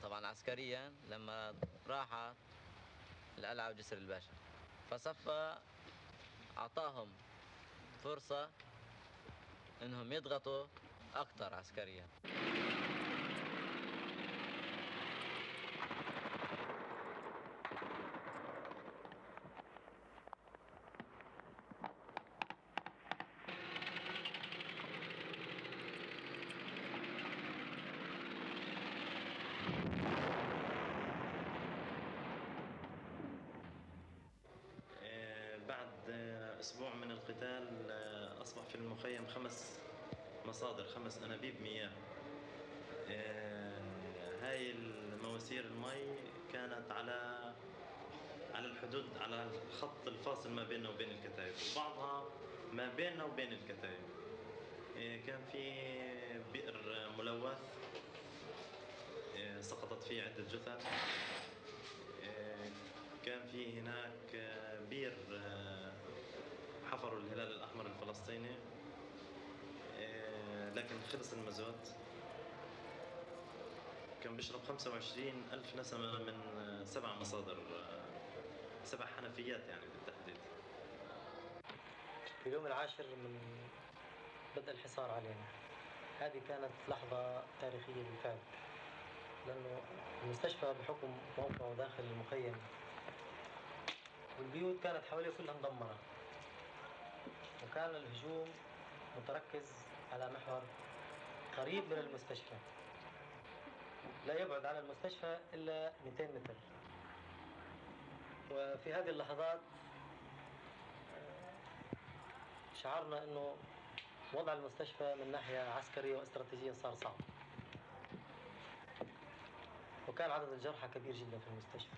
طبعا عسكريا لما راحت القلعة وجسر الباشا، فصفى أعطاهم فرصة انهم يضغطوا اكثر عسكريا. بعد أسبوع من القتال أصبح في المخيم 5 مصادر، 5 أنابيب مياه. هاي المواسير المي كانت على الحدود، على الخط الفاصل ما بيننا وبين الكتايب، بعضها ما بيننا وبين الكتايب. كان في بئر ملوث سقطت فيه عدة جثث. كان في هناك بير حفروا الهلال الأحمر الفلسطيني، لكن خلص المازوت. كان بيشرب 25,000 نسمة من 7 مصادر، 7 حنفيات يعني بالتحديد. في اليوم العاشر من بدء الحصار علينا، هذه كانت لحظة تاريخية بالفعل، لأنه المستشفى بحكم موقعه داخل المخيم والبيوت كانت حواليه كلها مدمرة، وكان الهجوم متركز على محور قريب من المستشفى، لا يبعد عن المستشفى إلا 200 متر. وفي هذه اللحظات شعرنا أنه وضع المستشفى من ناحية عسكرية واستراتيجية صار صعب، وكان عدد الجرحى كبير جدا في المستشفى.